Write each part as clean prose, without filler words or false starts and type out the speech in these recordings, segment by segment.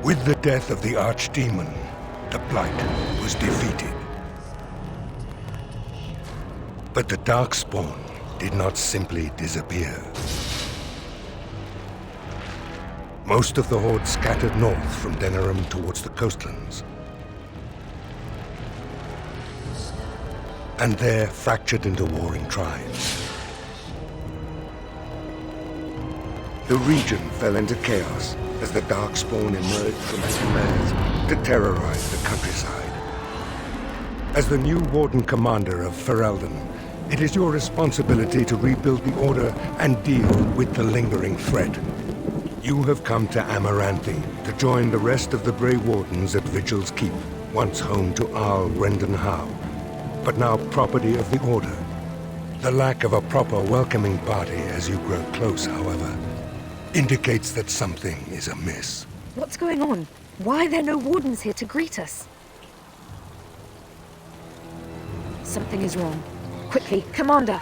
With the death of the Archdemon, the Blight was defeated. But the Darkspawn did not simply disappear. Most of the Horde scattered north from Denerim towards the coastlands. And there fractured into warring tribes. The region fell into chaos as the Darkspawn emerged from its lair to terrorize the countryside. As the new Warden Commander of Ferelden, it is your responsibility to rebuild the Order and deal with the lingering threat. You have come to Amaranthi to join the rest of the Grey Wardens at Vigil's Keep, once home to Arl Rendenhau, but now property of the Order. The lack of a proper welcoming party as you grow close, however, indicates that something is amiss. What's going on? Why are there no Wardens here to greet us? Something is wrong. Quickly, Commander!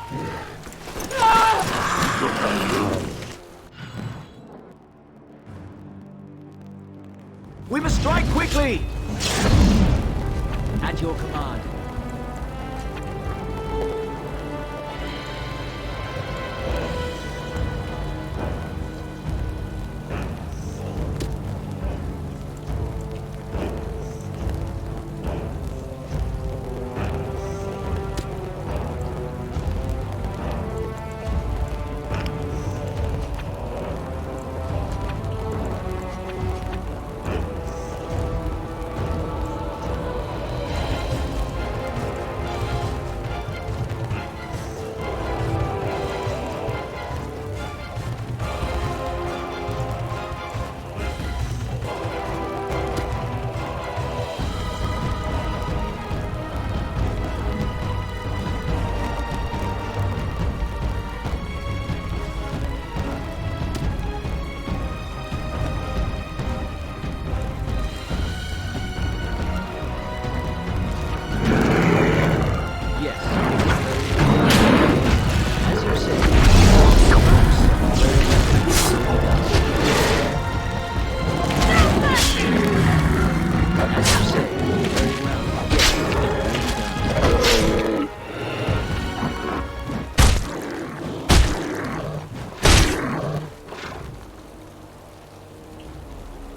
We must strike quickly! At your command.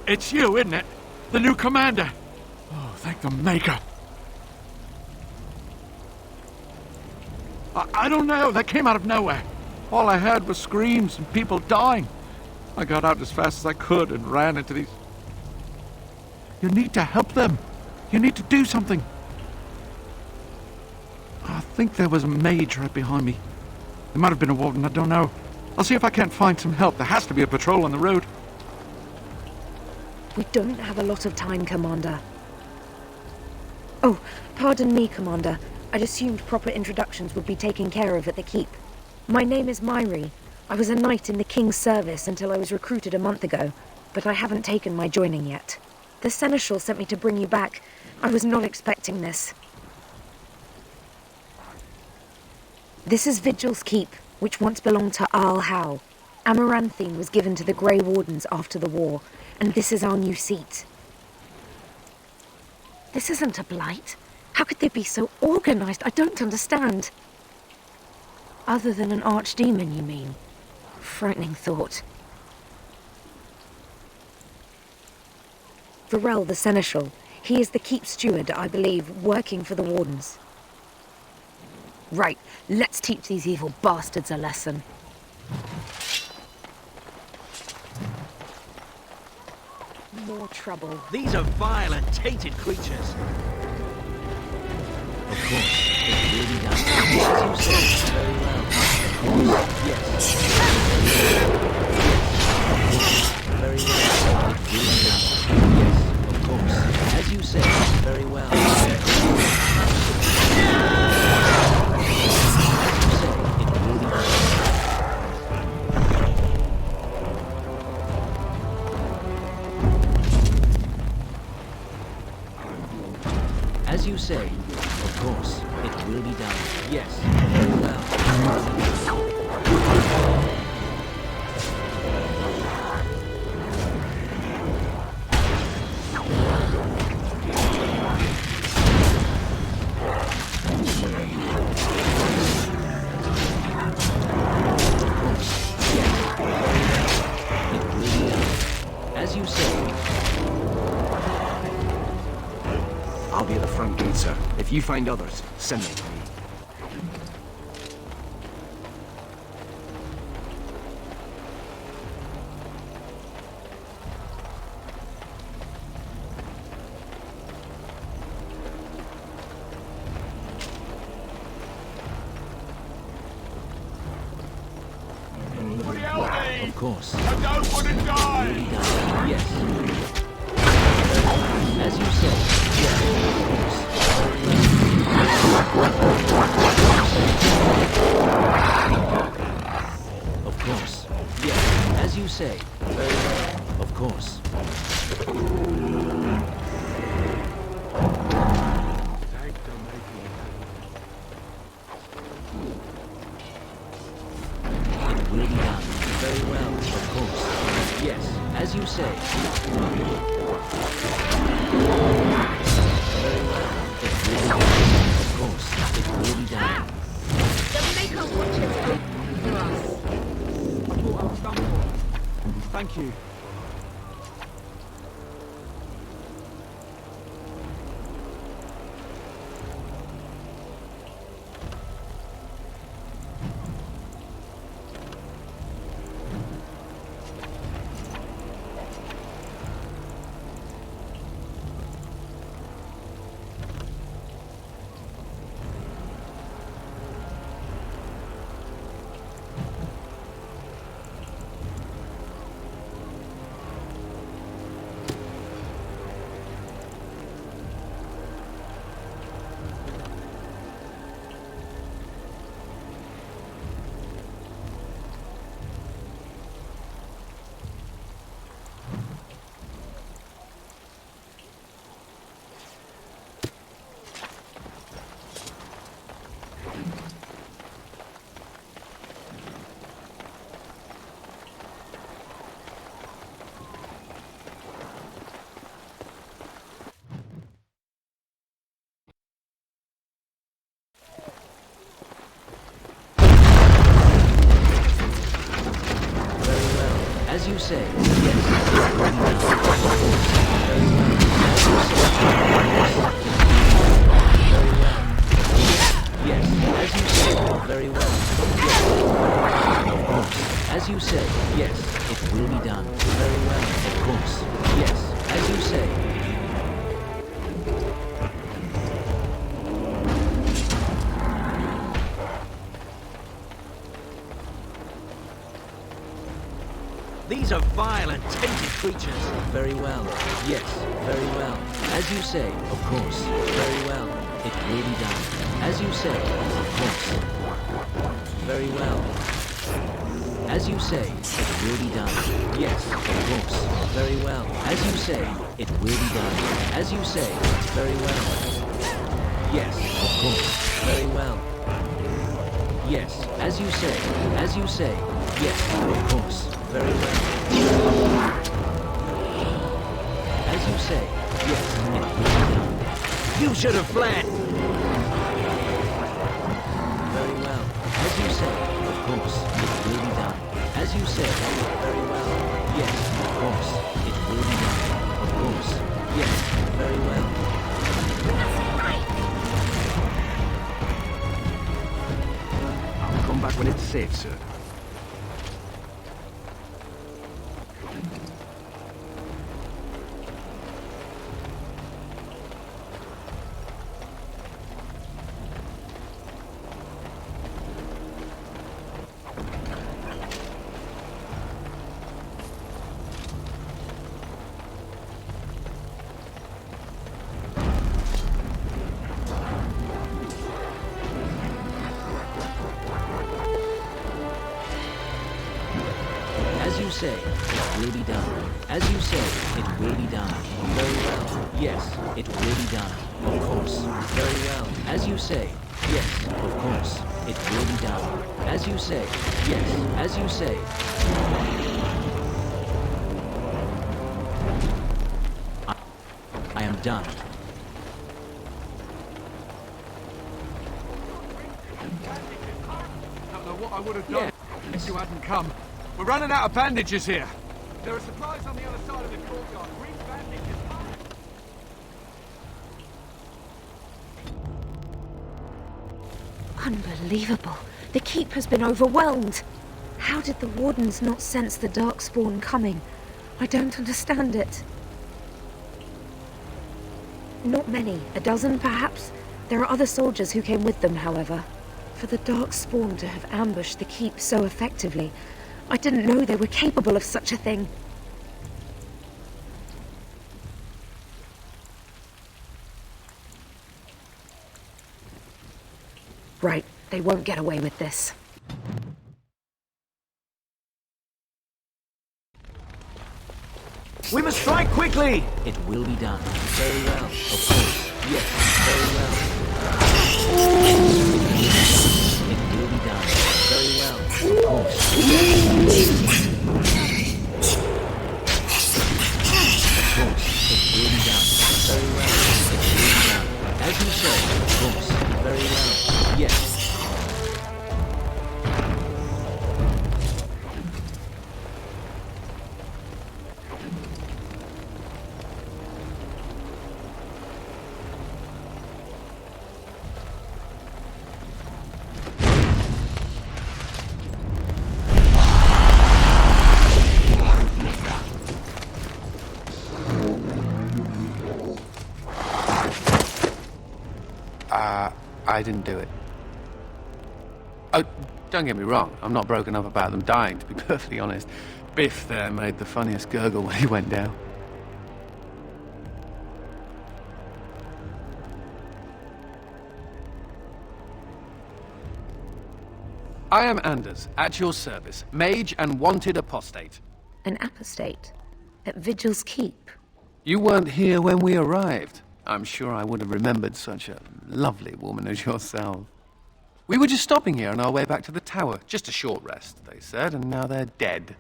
It's you, isn't it? The new commander. Oh, thank the Maker. I don't know. They came out of nowhere. All I heard was screams and people dying. I got out as fast as I could and ran into these... You need to help them. You need to do something. I think there was a mage right behind me. There might have been a warden, I don't know. I'll see if I can't find some help. There has to be a patrol on the road. We don't have a lot of time, Commander. Oh, pardon me, Commander. I'd assumed proper introductions would be taken care of at the keep. My name is Myri. I was a knight in the King's service until I was recruited a month ago, but I haven't taken my joining yet. The Seneschal sent me to bring you back. I was not expecting this. This is Vigil's Keep, which once belonged to Arl Howe. Amaranthine was given to the Grey Wardens after the war, and this is our new seat. This isn't a blight. How could they be so organized? I don't understand. Other than an archdemon, you mean? Frightening thought. Varel the Seneschal. He is the keep steward, I believe, working for the Wardens. Right, let's teach these evil bastards a lesson. More trouble. These are vile and tainted creatures. Of course, it really does. As you say, very well. Of course, yes. Very well. It really does. Yes, of course. As you say, very well. As you say, it really does. As you say, of course, it will be done. Yes, very well. I'll be at the front gate, sir. If you find others, send them to me. Of course. I don't want to die! Really done. Yes. As you say. Yes, of course. Yes, as you say. Very well. Of course. It will be done. Very well. Of course. Yes, as you say. Very well. It will be done. Of course. It will be done. The Maker watches over us. I thought I was done for. Thank you. As you say, yes. Very well. As you say, yes. It will be done. Very well. Of course. Yes. As you say. These are vile and tainted creatures. Very well. Yes. Very well. As you say. Of course. Very well. It will be done. As you say. Of course. Very well. As you say. It will be done. Yes. Of course. Very well. As you say. It will be done. As you say. Very well. Yes. Of course. Very well. Yes. As you say. As you say. Yes. Of course. Very well. As you say, yes, it will be done. You should have fled. Very well. As you say, of course, it will be done. As you say, very well. Yes, of course, it will be done. Of course, yes, very well. I'll come back when it's safe, sir. As you say, it will be done. As you say, it will be done. Very well. Yes, it will be done. Of course. Very well. As you say, yes, of course. It will be done. As you say, yes, as you say. I am done. Don't know what I would have done if you hadn't come. We're running out of bandages here. There are supplies on the other side of the courtyard. Unbelievable. The keep has been overwhelmed. How did the wardens not sense the Darkspawn coming? I don't understand it. Not many. A dozen, perhaps? There are other soldiers who came with them, however. For the Darkspawn to have ambushed the keep so effectively, I didn't know they were capable of such a thing. Right, they won't get away with this. We must strike quickly! It will be done. Very well. Of course. Yes, very well. It will be done. Very well. Of course. Of course. It will be done. Very well. It will be done. As you say, of course. Very well. Yes. I didn't do it. Oh, don't get me wrong, I'm not broken up about them dying, to be perfectly honest. Biff there made the funniest gurgle when he went down. I am Anders, at your service, mage and wanted apostate. An apostate? At Vigil's Keep? You weren't here when we arrived. I'm sure I would have remembered such a lovely woman as yourself. We were just stopping here on our way back to the tower. Just a short rest, they said, and now they're dead.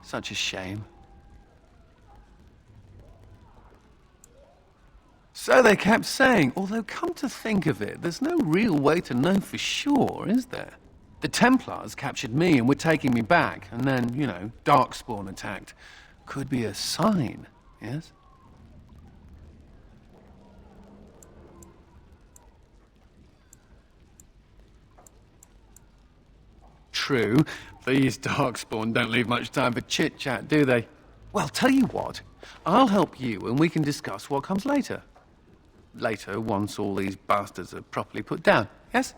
Such a shame. So they kept saying, although come to think of it, there's no real way to know for sure, is there? The Templars captured me and were taking me back, and then, you know, Darkspawn attacked. Could be a sign, yes? True, these Darkspawn don't leave much time for chit-chat, do they? Well, tell you what, I'll help you and we can discuss what comes later. Later, once all these bastards are properly put down, yes?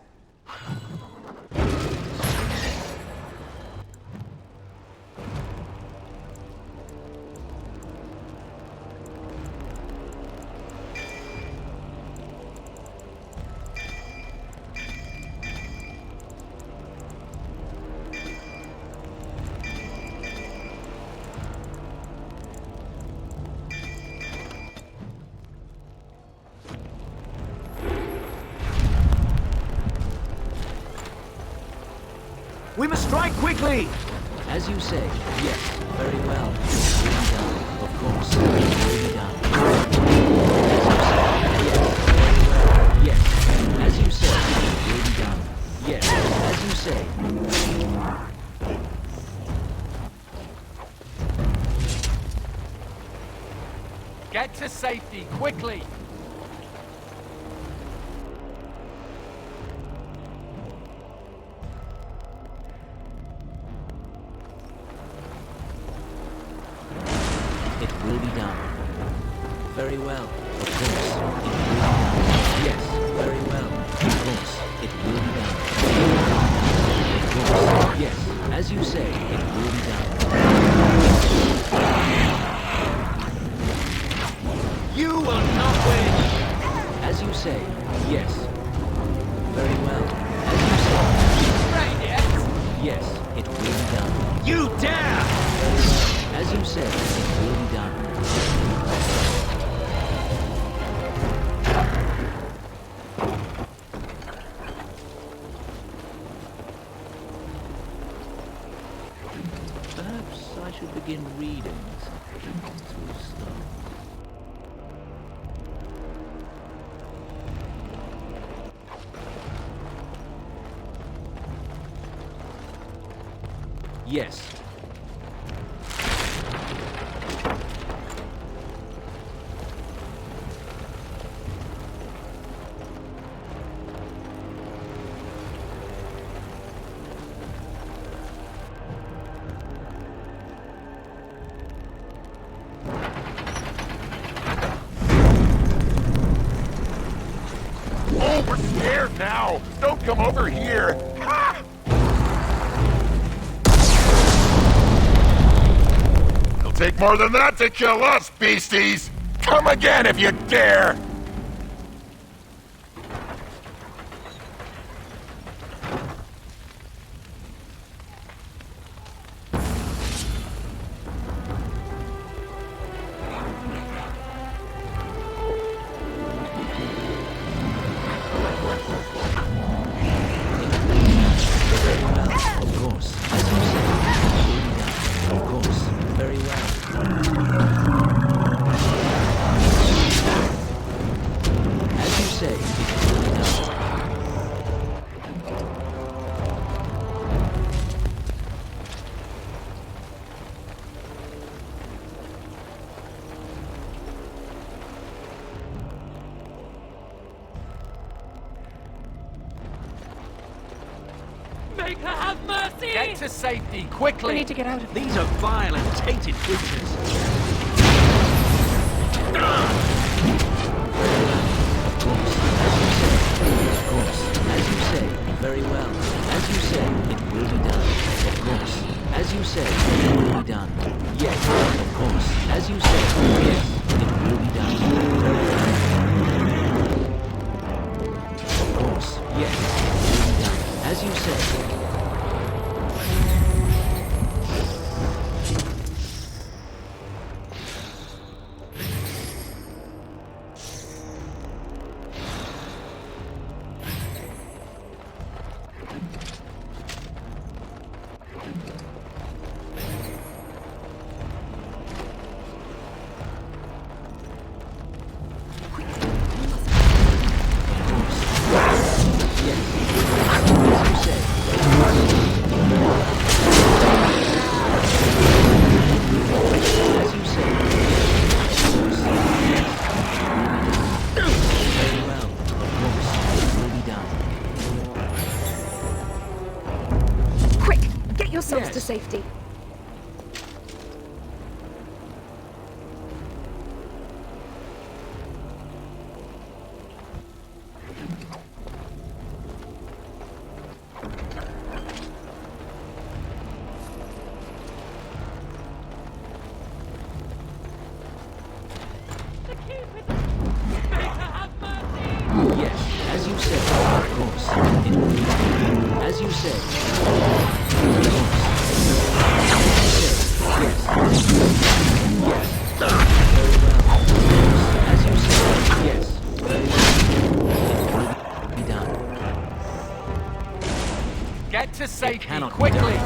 We must strike quickly! As you say, yes, very well. It will be done. Of course, it will be done. As you say, very well. Yes. As you say, it will be done. Yes, as you say. Get to safety, quickly! It will be done. Very well. Of course, it will be done. Yes, very well. Of course, it will be done. Of course, yes. As you say, it will be done. You will not win! As you say, yes. Very well. As you say. Yes, it will be done. You dare! As you said, it will be done. Perhaps I should begin reading something to start. Yes. scared now. Don't come over here. Ha! It'll take more than that to kill us, beasties. Come again if you dare. Make her have mercy! Get to safety, quickly! We need to get out of here. These are vile and tainted creatures. Of course, as you say, very well. As you say, it will be done. Of course, as you say, it will be done. Yes, of course, as you say, yes, it will be done. Very well. Of course, yes, it will be done. As you say. Yourselves to safety. Yes, as you said, of course. It will be done. As you said. Get to safety, cannot be quickly!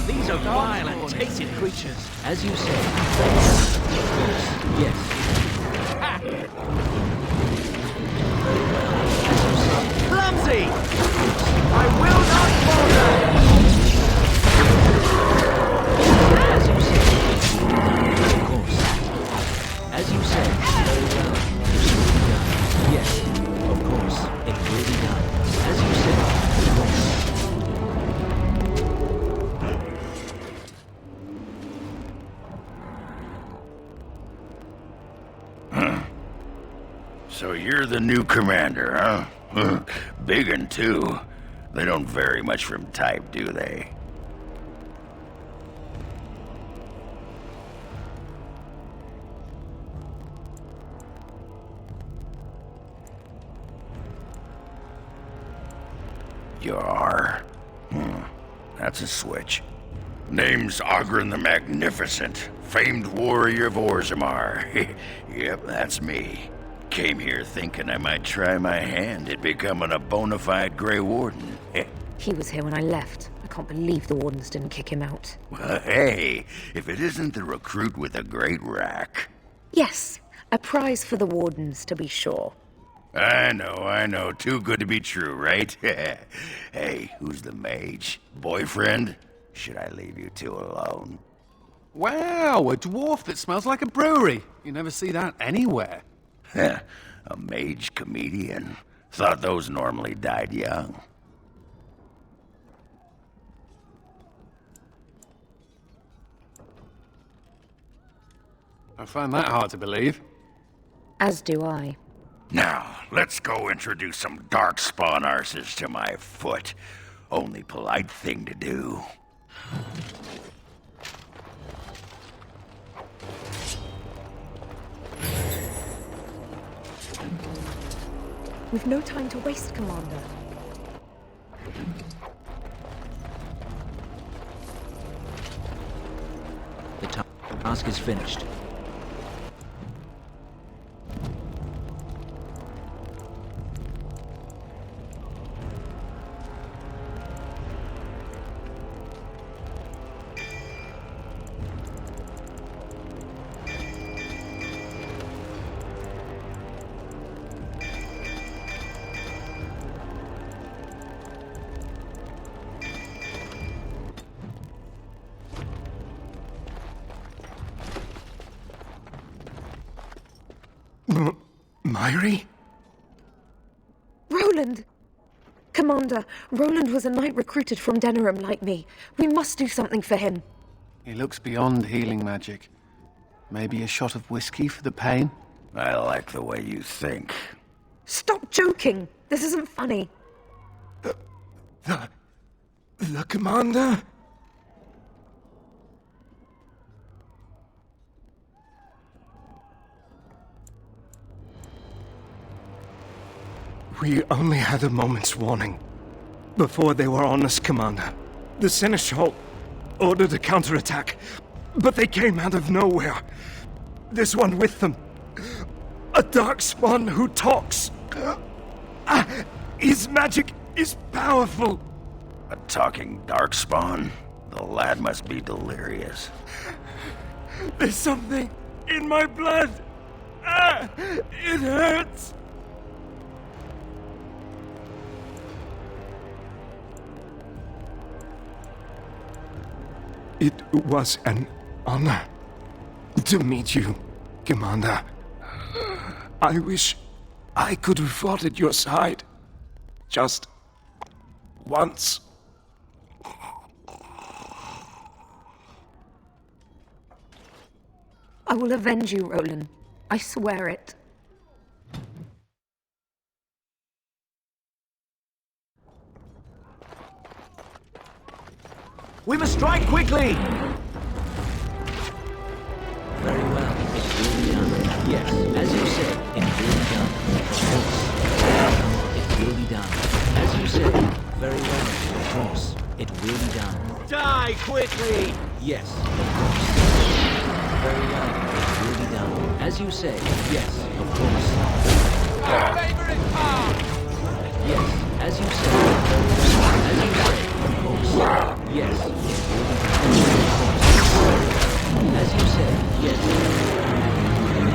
These are vile and tainted creatures. As you say. Of course, yes. Clumsy! I will not falter! As you say. Of course. As you say. Very well. It will be done. Yes. Of course. It will be done. As you say. Of course. So you're the new commander, huh? Big un, too. They don't vary much from type, do they? you are. That's a switch. Name's Ogren the Magnificent, famed warrior of Orzammar. Yep, that's me. Came here thinking I might try my hand at becoming a bona fide Grey Warden. He was here when I left. I can't believe the Wardens didn't kick him out. Well, hey, if it isn't the recruit with a great rack. Yes, a prize for the Wardens, to be sure. I know. Too good to be true, right? Hey, who's the mage? Boyfriend? Should I leave you two alone? Wow, a dwarf that smells like a brewery. You never see that anywhere. A mage comedian. Thought those normally died young. I find that hard to believe. As do I. Now, let's go introduce some darkspawn arses to my foot. Only polite thing to do. We've no time to waste, Commander. The task is finished. Myri? Roland! Commander, Roland was a knight recruited from Denerim like me. We must do something for him. He looks beyond healing magic. Maybe a shot of whiskey for the pain? I like the way you think. Stop joking! This isn't funny. The commander? We only had a moment's warning. Before they were on us, Commander. The Seneschal ordered a counterattack, but they came out of nowhere. There's one with them. A darkspawn who talks. His magic is powerful. A talking darkspawn? The lad must be delirious. There's something in my blood. It hurts. It was an honor to meet you, Commander. I wish I could have fought at your side. Just once. I will avenge you, Roland. I swear it. We must strike quickly! Very well. It will be done. Yes, as you said, it will be done. Of course. It will be done. As you said, very well. Of course. It will be done. Die quickly! Yes, of course. Very well. It will be done. As you say, yes, of course. Our favorite part! Yes, as you say. As you say, of course. Yes, it will be done. As you say, yes.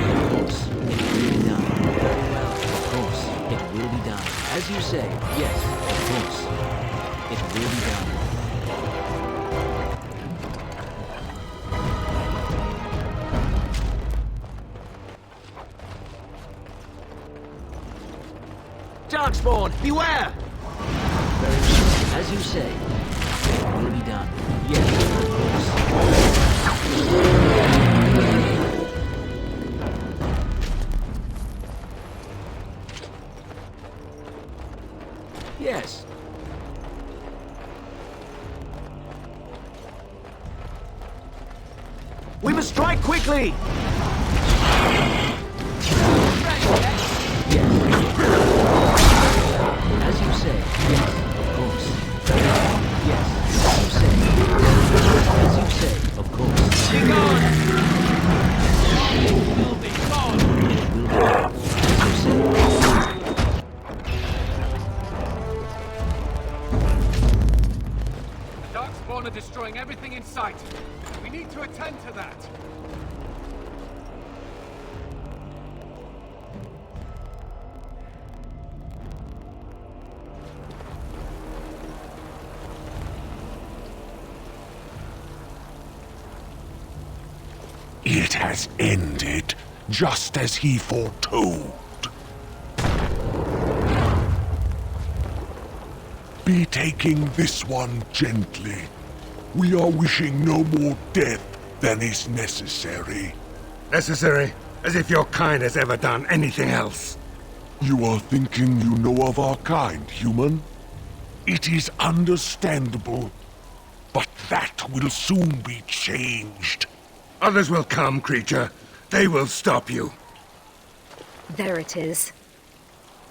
Of course, it will be done. Very well. Of course, it will be done. As you say, yes. Of course, it will be done. Darkspawn, beware! Very well. As you say, it will be done. Yes, of course. Yes. We must strike quickly! Yes. As you say, yes, of course. right. We need to attend to that. It has ended, just as he foretold. Be taking this one gently. We are wishing no more death than is necessary. Necessary? As if your kind has ever done anything else. You are thinking you know of our kind, human? It is understandable, but that will soon be changed. Others will come, creature. They will stop you. There it is.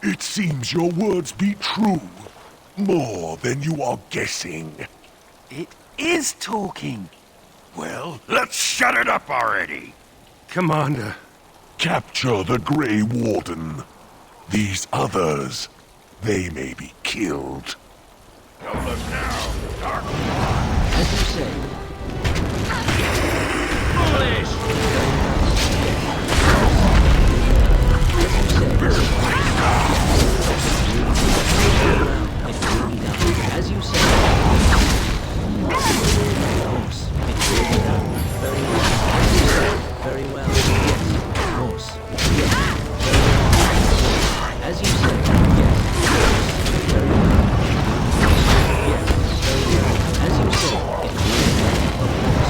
It seems your words be true. More than you are guessing. It is talking. Well, let's shut it up already. Commander. Capture the Grey Warden. These others, they may be killed. Don't look now, Dark. As you say. Foolish! As you say. Of course, it will be done. Very well. Very well. Yes, of course. Yes. As you say. Yes. Very well. Yes. Very well. As you say.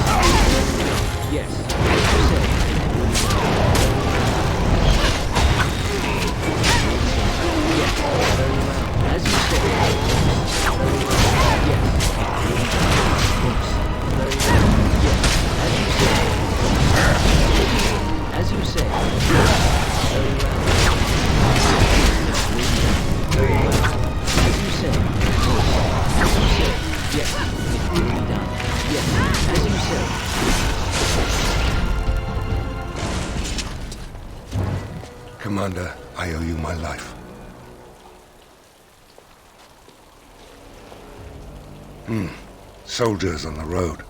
It will be done. Of course. Yes. As you say. It will be done. Yes. Very well. As you say. Very well. Yes. It will be done. Of course. Very well. Yes. As you say. As you say. Very well. Very well. As you say. Of course. As you say. Yes. It will be done. Yes. As you say. Commander, I owe you my life. Soldiers on the road.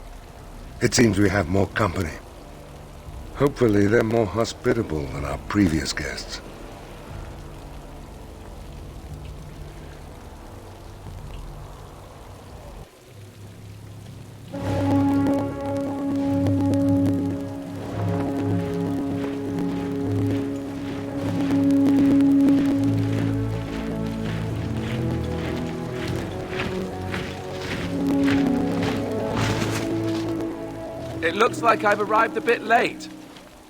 It seems we have more company. Hopefully they're more hospitable than our previous guests. It looks like I've arrived a bit late.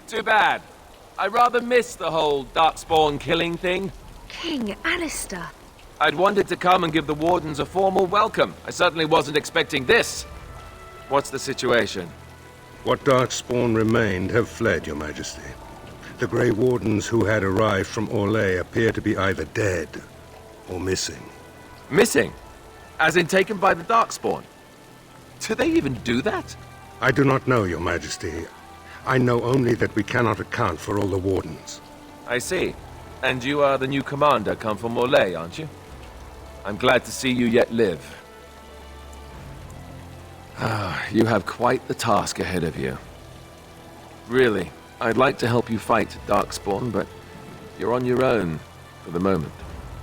Too bad. I rather missed the whole Darkspawn killing thing. King Alistair. I'd wanted to come and give the Wardens a formal welcome. I certainly wasn't expecting this. What's the situation? What Darkspawn remained have fled, Your Majesty. The Grey Wardens who had arrived from Orlais appear to be either dead or missing. Missing? As in taken by the Darkspawn? Do they even do that? I do not know, Your Majesty. I know only that we cannot account for all the Wardens. I see. And you are the new commander come from Orlais, aren't you? I'm glad to see you yet live. You have quite the task ahead of you. Really, I'd like to help you fight Darkspawn, but you're on your own for the moment.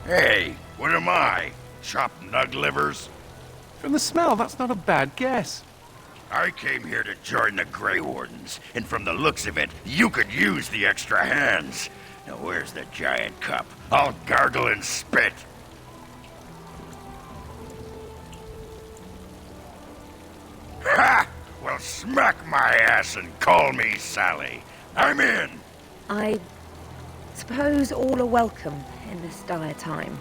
Hey, what am I? Chopped nug livers? From the smell, that's not a bad guess. I came here to join the Grey Wardens, and from the looks of it, you could use the extra hands. Now where's the giant cup? I'll gargle and spit. Ha! Well, smack my ass and call me Sally. I'm in. I suppose all are welcome in this dire time.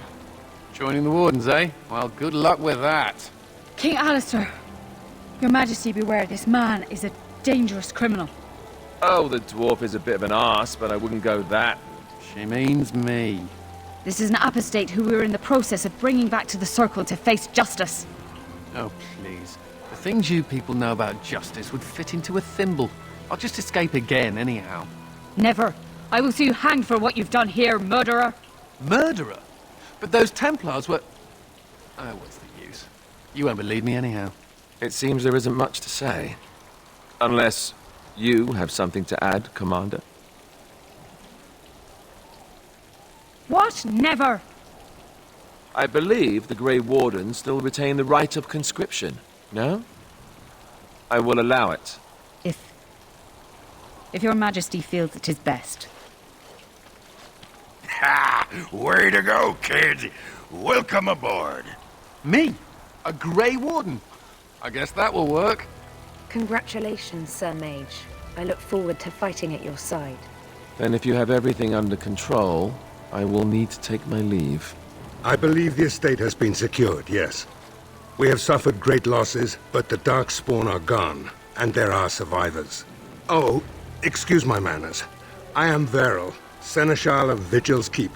Joining the Wardens, eh? Well, good luck with that. King Alistair, Your Majesty beware, this man is a dangerous criminal. Oh, the dwarf is a bit of an arse, but I wouldn't go that. She means me. This is an apostate who we're in the process of bringing back to the Circle to face justice. Oh, please. The things you people know about justice would fit into a thimble. I'll just escape again, anyhow. Never. I will see you hanged for what you've done here, murderer. Murderer? But those Templars were... Oh, what's the use? You won't believe me anyhow. It seems there isn't much to say. Unless you have something to add, Commander. What? Never! I believe the Grey Wardens still retain the right of conscription, no? I will allow it. If your majesty feels it is best. Ha! Way to go, kid! Welcome aboard. Me? A Grey Warden? I guess that will work. Congratulations, Sir Mage. I look forward to fighting at your side. Then if you have everything under control, I will need to take my leave. I believe the estate has been secured, yes. We have suffered great losses, but the Darkspawn are gone, and there are survivors. Oh, excuse my manners. I am Veril, Seneschal of Vigil's Keep,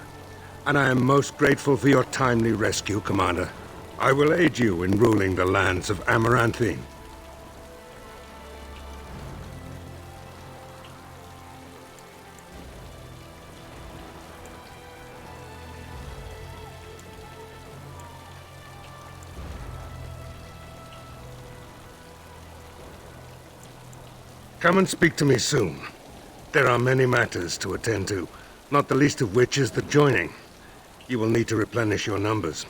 and I am most grateful for your timely rescue, Commander. I will aid you in ruling the lands of Amaranthine. Come and speak to me soon. There are many matters to attend to, not the least of which is the joining. You will need to replenish your numbers.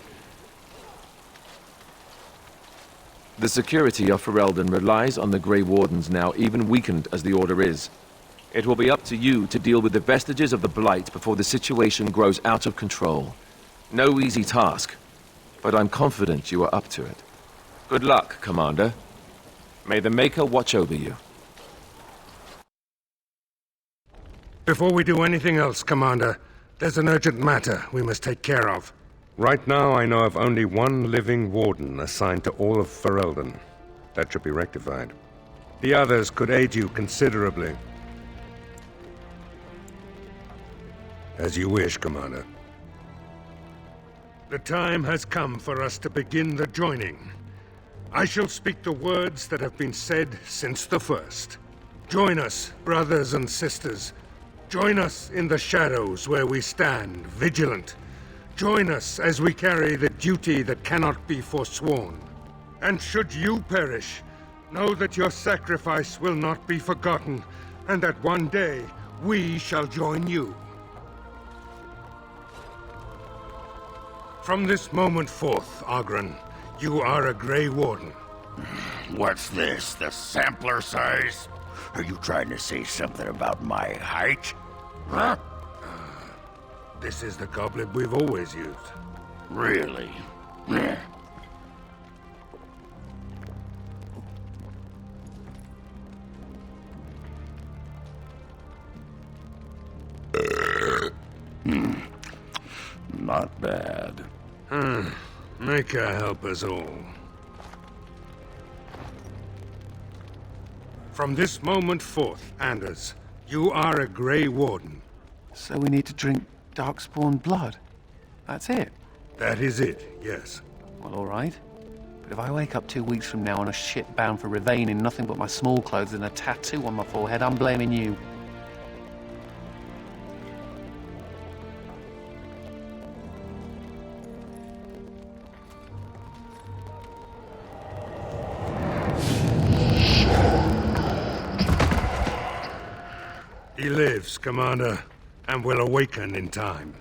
The security of Ferelden relies on the Grey Wardens now, even weakened as the Order is. It will be up to you to deal with the vestiges of the Blight before the situation grows out of control. No easy task, but I'm confident you are up to it. Good luck, Commander. May the Maker watch over you. Before we do anything else, Commander, there's an urgent matter we must take care of. Right now, I know of only one living warden assigned to all of Ferelden. That should be rectified. The others could aid you considerably. As you wish, Commander. The time has come for us to begin the joining. I shall speak the words that have been said since the first. Join us, brothers and sisters. Join us in the shadows where we stand, vigilant. Join us as we carry the duty that cannot be forsworn. And should you perish, know that your sacrifice will not be forgotten, and that one day we shall join you. From this moment forth, Oghren, you are a Grey Warden. What's this, the sampler size? Are you trying to say something about my height? Huh? This is the goblet we've always used. Really? Yeah. Not bad. Maker help us all. From this moment forth, Anders, you are a Grey Warden. So we need to drink Darkspawn blood? That's it? That is it, yes. Well, all right. But if I wake up 2 weeks from now on a ship bound for Rivain in nothing but my small clothes and a tattoo on my forehead, I'm blaming you. He lives, Commander, and will awaken in time.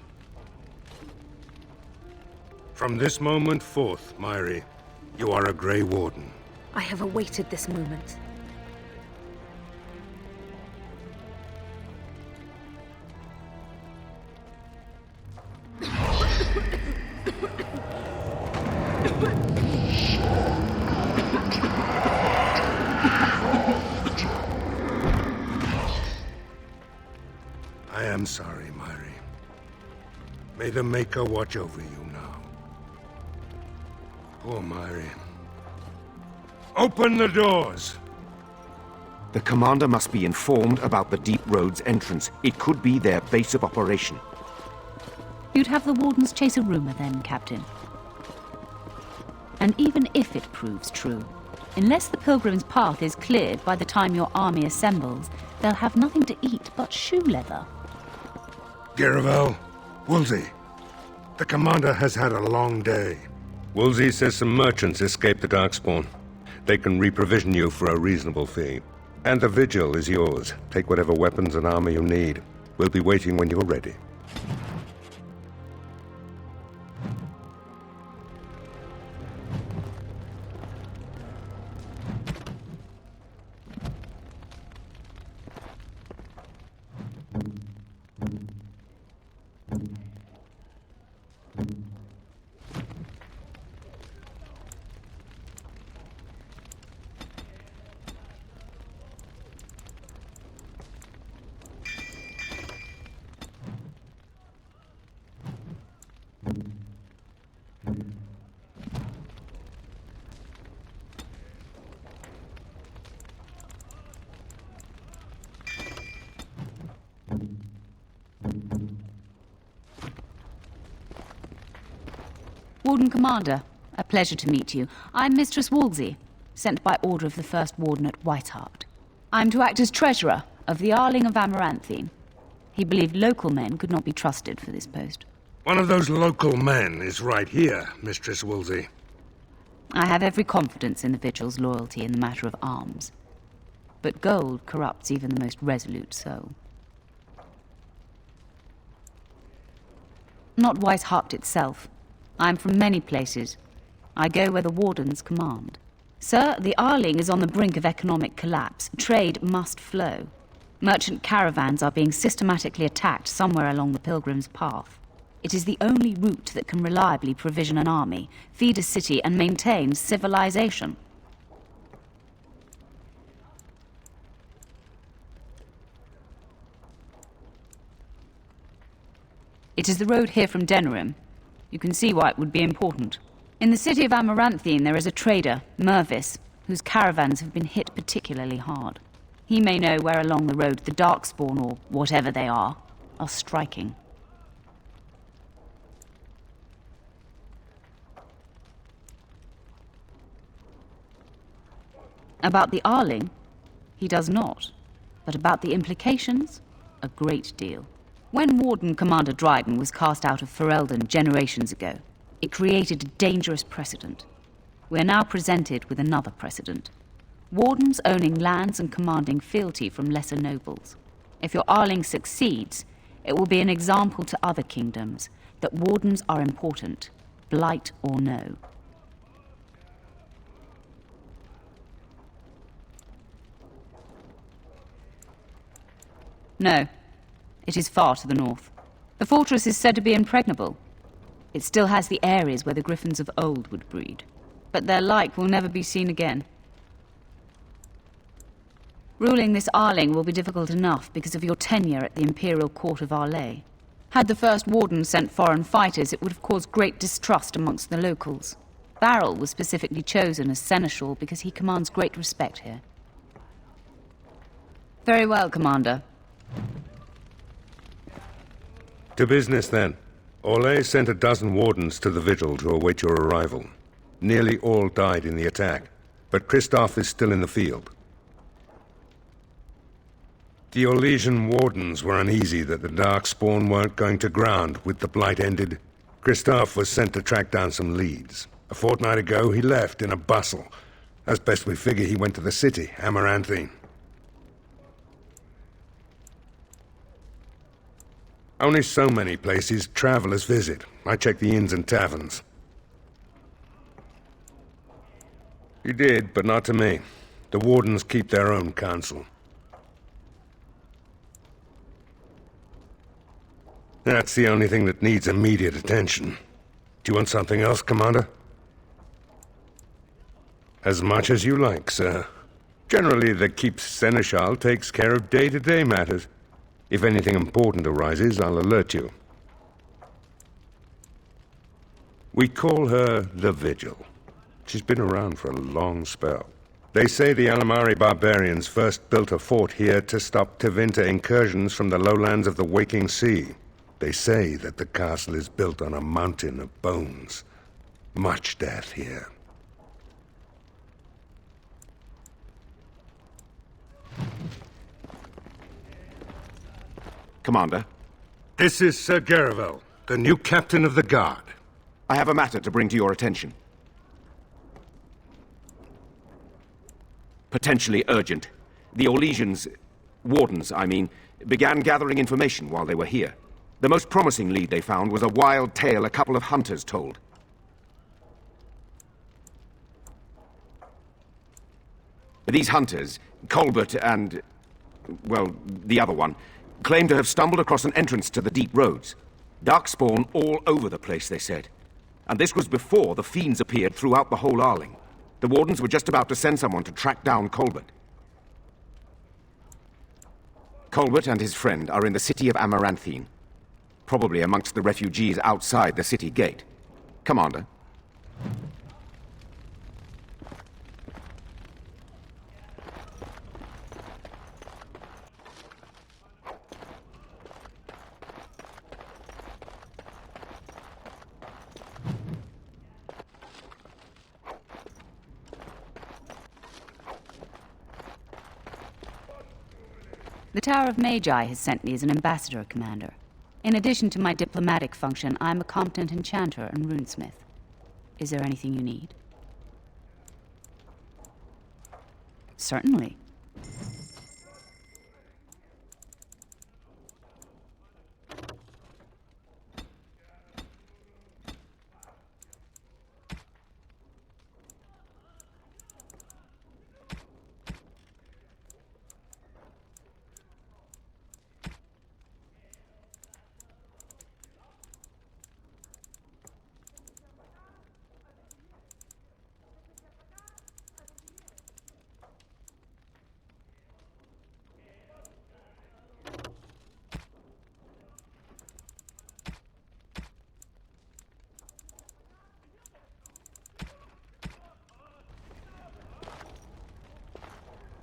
From this moment forth, Myri, you are a Grey Warden. I have awaited this moment. I am sorry, Myri. May the Maker watch over you now. Poor Myri. Open the doors! The commander must be informed about the Deep Road's entrance. It could be their base of operation. You'd have the Wardens chase a rumor then, Captain. And even if it proves true, unless the Pilgrim's path is cleared by the time your army assembles, they'll have nothing to eat but shoe leather. Giravel, Woolsey, the commander has had a long day. Woolsey says some merchants escaped the Darkspawn. They can reprovision you for a reasonable fee. And the vigil is yours. Take whatever weapons and armor you need. We'll be waiting when you're ready. Warden Commander, a pleasure to meet you. I'm Mistress Wolsey, sent by order of the First Warden at White Hart. I'm to act as treasurer of the Arling of Amaranthine. He believed local men could not be trusted for this post. One of those local men is right here, Mistress Wolsey. I have every confidence in the Vigil's loyalty in the matter of arms. But gold corrupts even the most resolute soul. Not White Hart itself. I'm from many places. I go where the Wardens command. Sir, the Arling is on the brink of economic collapse. Trade must flow. Merchant caravans are being systematically attacked somewhere along the Pilgrim's Path. It is the only route that can reliably provision an army, feed a city, and maintain civilization. It is the road here from Denerim. You can see why it would be important. In the city of Amaranthine there is a trader, Mervis, whose caravans have been hit particularly hard. He may know where along the road the Darkspawn, or whatever they are striking. About the Arling, he does not. But about the implications, a great deal. When Warden Commander Dryden was cast out of Ferelden generations ago, it created a dangerous precedent. We are now presented with another precedent. Wardens owning lands and commanding fealty from lesser nobles. If your Arling succeeds, it will be an example to other kingdoms that wardens are important, blight or no. No. It is far to the north. The fortress is said to be impregnable. It still has the areas where the griffins of old would breed. But their like will never be seen again. Ruling this Arling will be difficult enough because of your tenure at the Imperial Court of Arlay. Had the First Warden sent foreign fighters, it would have caused great distrust amongst the locals. Barrel was specifically chosen as seneschal because he commands great respect here. Very well, Commander. To business, then. Orlais sent a dozen wardens to the vigil to await your arrival. Nearly all died in the attack, but Kristoff is still in the field. The Orlesian wardens were uneasy that the Darkspawn weren't going to ground with the Blight ended. Kristoff was sent to track down some leads. A fortnight ago, he left in a bustle. As best we figure, he went to the city, Amaranthine. Only so many places travelers visit. I check the inns and taverns. He did, but not to me. The wardens keep their own counsel. That's the only thing that needs immediate attention. Do you want something else, Commander? As much as you like, sir. Generally, the Keep's Seneschal takes care of day-to-day matters. If anything important arises, I'll alert you. We call her the Vigil. She's been around for a long spell. They say the Alamari barbarians first built a fort here to stop Tevinter incursions from the lowlands of the Waking Sea. They say that the castle is built on a mountain of bones. Much death here. Commander? This is Sir Garavel, the new captain of the guard. I have a matter to bring to your attention. Potentially urgent. The Orlesians, wardens, I mean, began gathering information while they were here. The most promising lead they found was a wild tale a couple of hunters told. These hunters, Colbert and, well, the other one, claimed to have stumbled across an entrance to the deep roads. Darkspawn all over the place, they said. And this was before the fiends appeared throughout the whole Arling. The wardens were just about to send someone to track down Colbert. Colbert and his friend are in the city of Amaranthine, probably amongst the refugees outside the city gate. Commander. The Tower of Magi has sent me as an ambassador, Commander. In addition to my diplomatic function, I'm a competent enchanter and runesmith. Is there anything you need? Certainly.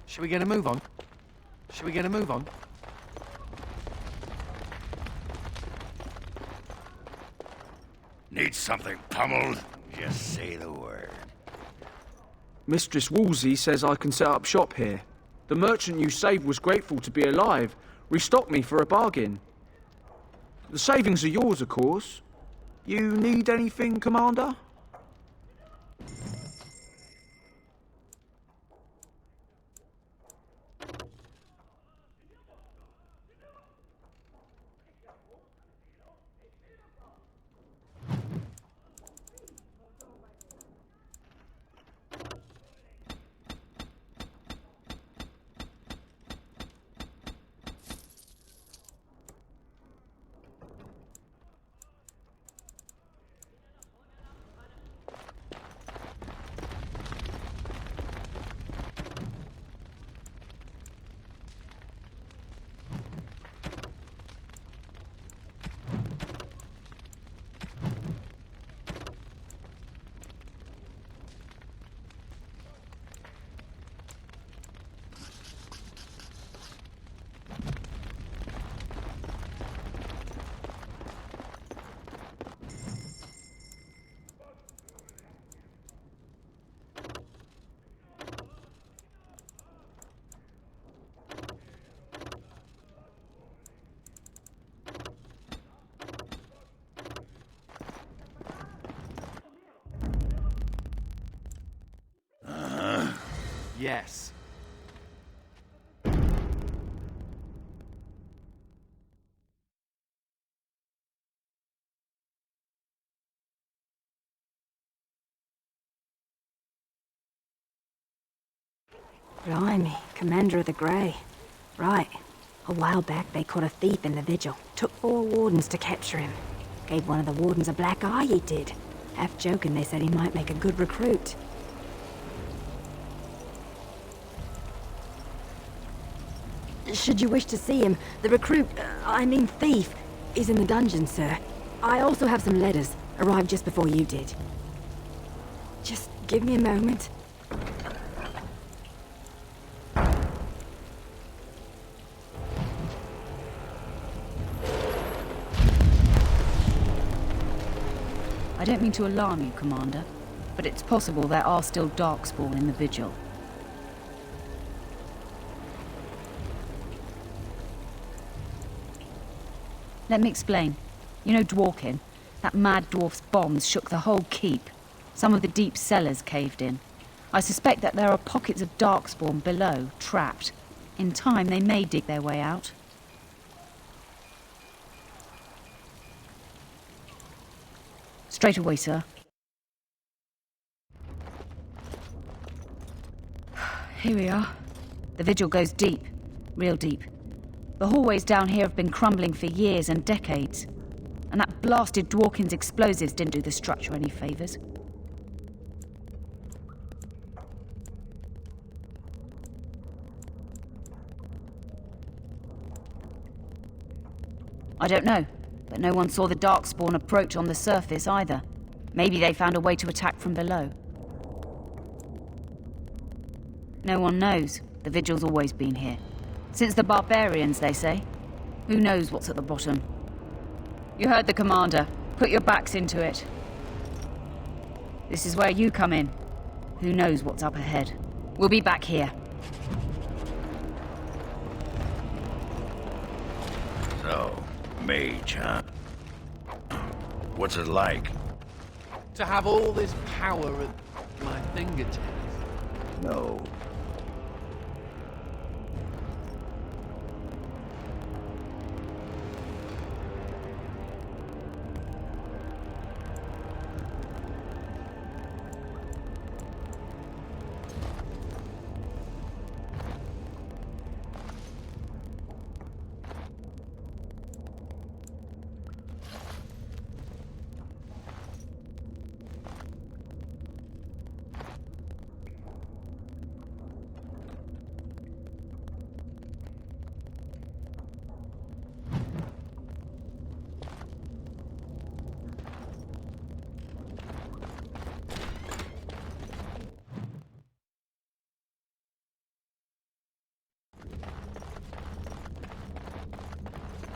Should we get a move on? Should we get a move on? Need something pummeled? Just say the word. Mistress Woolsey says I can set up shop here. The merchant you saved was grateful to be alive, restocked me for a bargain. The savings are yours, of course. You need anything, Commander? Yes. Blimey, Commander of the Grey. Right. A while back they caught a thief in the vigil. Took 4 wardens to capture him. Gave one of the wardens a black eye, he did. Half joking, they said he might make a good recruit. Should you wish to see him, the recruit, I mean thief, is in the dungeon, sir. I also have some letters, arrived just before you did. Just give me a moment. I don't mean to alarm you, Commander, but it's possible there are still Darkspawn in the vigil. Let me explain. You know Dworkin? That mad dwarf's bombs shook the whole keep. Some of the deep cellars caved in. I suspect that there are pockets of Darkspawn below, trapped. In time, they may dig their way out. Straight away, sir. Here we are. The vigil goes deep. Real deep. The hallways down here have been crumbling for years and decades. And that blasted Dworkin's explosives didn't do the structure any favours. I don't know, but no one saw the Darkspawn approach on the surface either. Maybe they found a way to attack from below. No one knows. The Vigil's always been here. Since the barbarians, they say. Who knows what's at the bottom? You heard the commander. Put your backs into it. This is where you come in. Who knows what's up ahead? We'll be back here. So, mage, huh? What's it like? To have all this power at my fingertips. No.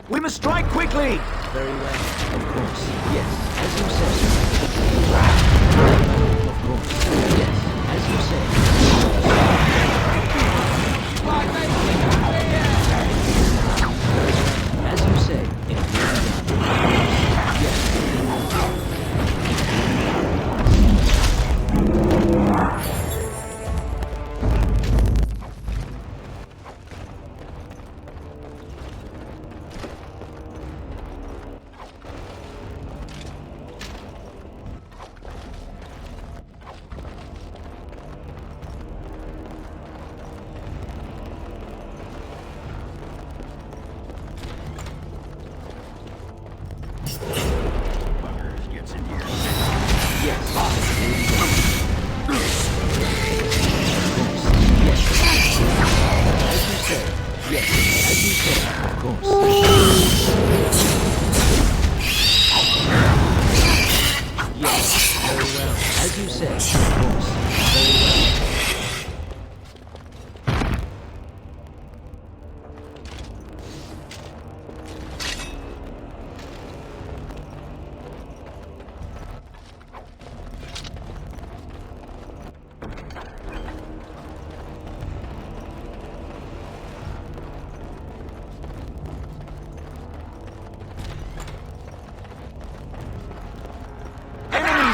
We must strike quickly! Very well. Of course. Yes. As you said. Of course. Yes. As you said. As you say, it will be done. Yes.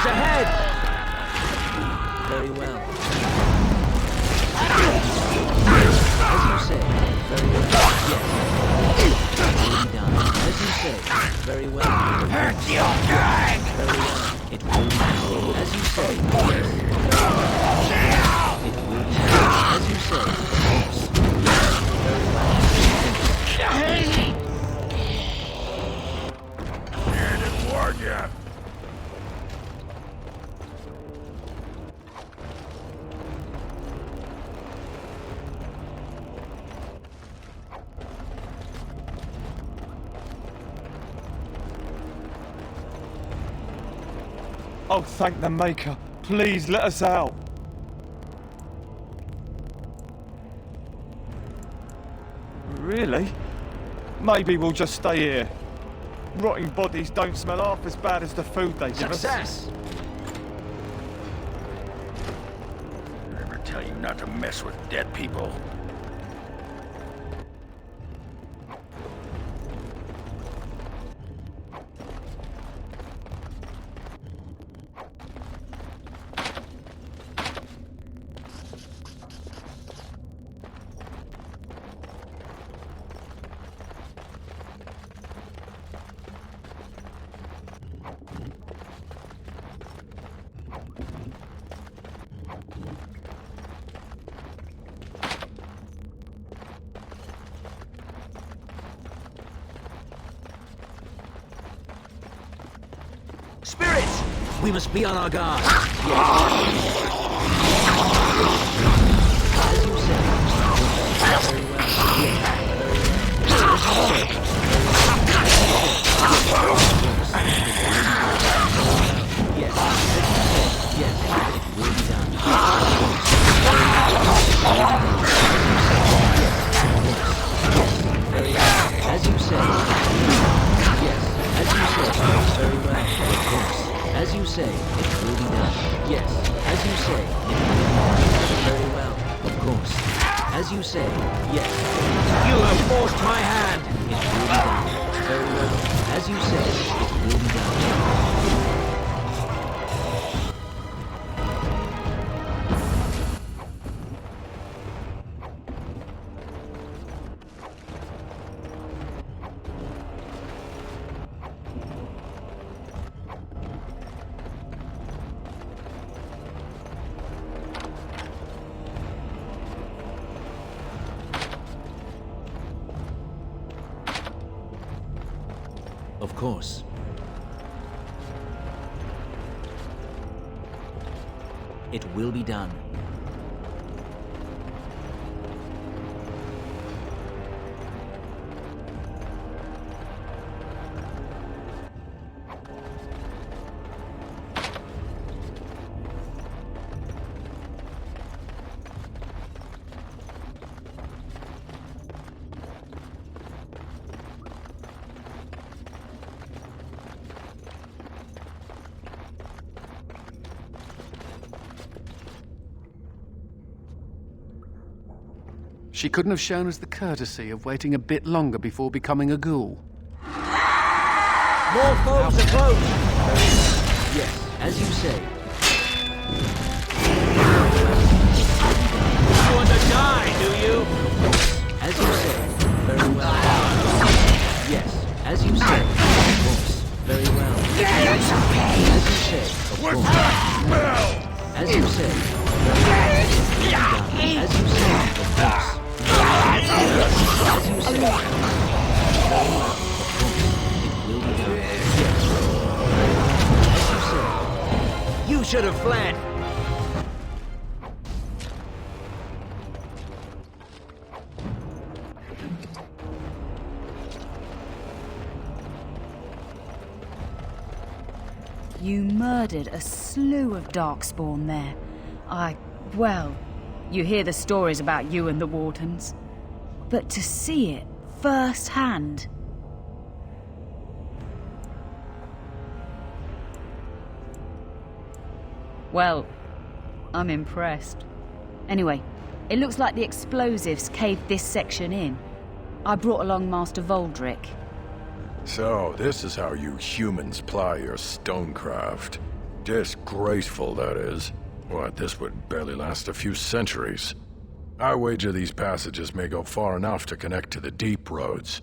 Ahead! Very well. As you say. Very well. Yes. It will be done. As you say. Very well. Hurt your drag! Very well. It will be done. As you say. Yes. Very well. It will be done. As you say. Yes. Very well. It didn't work yet. Oh, thank the Maker. Please, let us out. Really? Maybe we'll just stay here. Rotting bodies don't smell half as bad as the food they give us. Success! I never tell you not to mess with dead people. Spirits! We must be on our guard. As you said. Very well. Yes. Yes. It will be done. As you say. Yes. As you say. Very well. Of course. As you say, it will be done. Yes. As you say, it will be done. Very well. Of course. As you say, yes. You have forced my hand. It will be done. Very well. As you say, it will be done. Of course. It will be done. She couldn't have shown us the courtesy of waiting a bit longer before becoming a ghoul. More foes are close! Yes, as you say. You want to die, do you? As you say. Very well. Yes, as you say. Of course. Very well. As you say. Of course. As you say. Very well. As you say. Of course. As you say. Very well. Of course. It will be done. Yes. As you say. You should have fled. You murdered a slew of Darkspawn there. Well, you hear the stories about you and the Wardens. But to see it firsthand... Well, I'm impressed. Anyway, it looks like the explosives caved this section in. I brought along Master Voldrick. So, this is how you humans ply your stonecraft. Disgraceful, that is. What, this would barely last a few centuries. I wager these passages may go far enough to connect to the deep roads.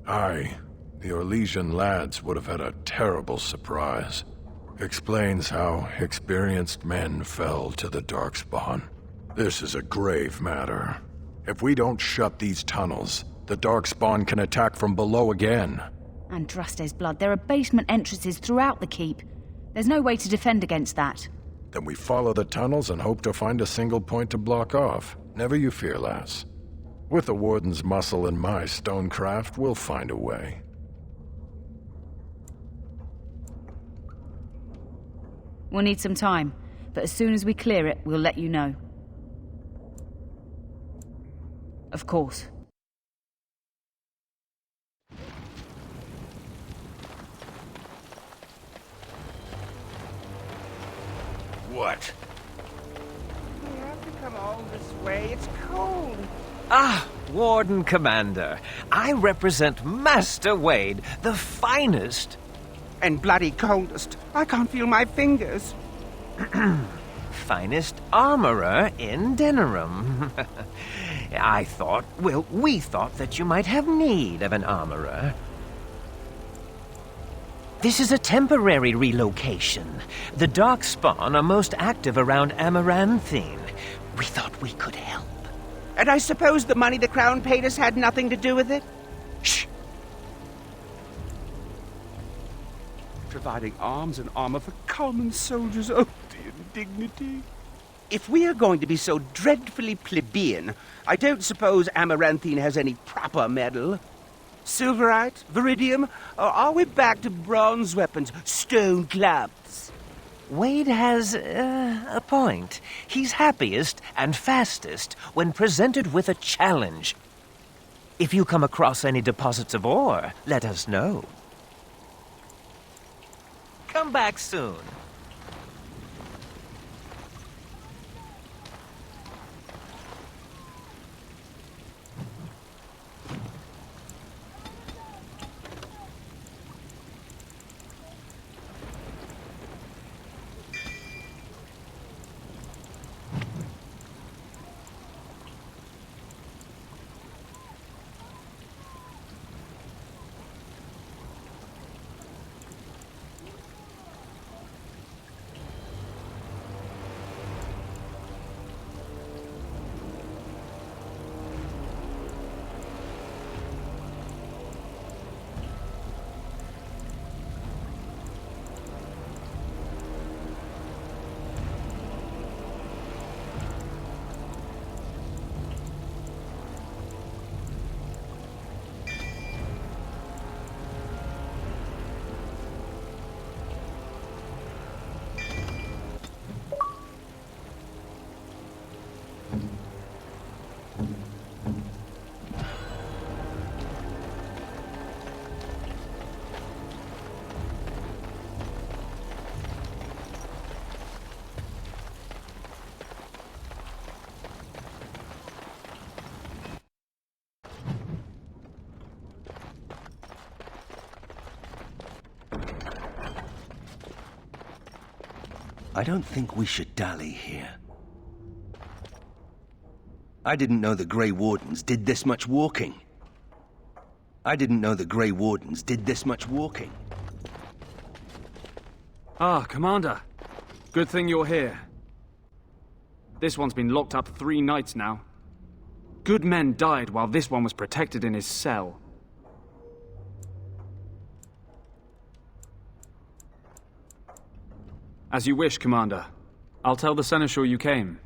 Aye, the Orlesian lads would have had a terrible surprise. Explains how experienced men fell to the Darkspawn. This is a grave matter. If we don't shut these tunnels, the Darkspawn can attack from below again. Andraste's blood, there are basement entrances throughout the keep. There's no way to defend against that. Then we follow the tunnels and hope to find a single point to block off. Never you fear, lass. With the Warden's muscle and my stonecraft, we'll find a way. We'll need some time, but as soon as we clear it, we'll let you know. Of course. What? You have to come all this way. It's cold. Ah, Warden Commander. I represent Master Wade, the finest... And bloody coldest. I can't feel my fingers. finest armorer in Denerim. we thought that you might have need of an armorer. This is a temporary relocation. The Darkspawn are most active around Amaranthine. We thought we could help. And I suppose the money the Crown paid us had nothing to do with it? Shh! providing arms and armor for common soldiers. Oh, the indignity. If we are going to be so dreadfully plebeian, I don't suppose Amaranthine has any proper metal. Silverite? Viridium? Or are we back to bronze weapons, stone clubs? Wade has a point. He's happiest and fastest when presented with a challenge. If you come across any deposits of ore, let us know. Come back soon. I don't think we should dally here. I didn't know the Grey Wardens did this much walking. I didn't know the Grey Wardens did this much walking. Ah, Commander. Good thing you're here. This one's been locked up 3 nights now. Good men died while this one was protected in his cell. As you wish, Commander. I'll tell the Seneschal you came.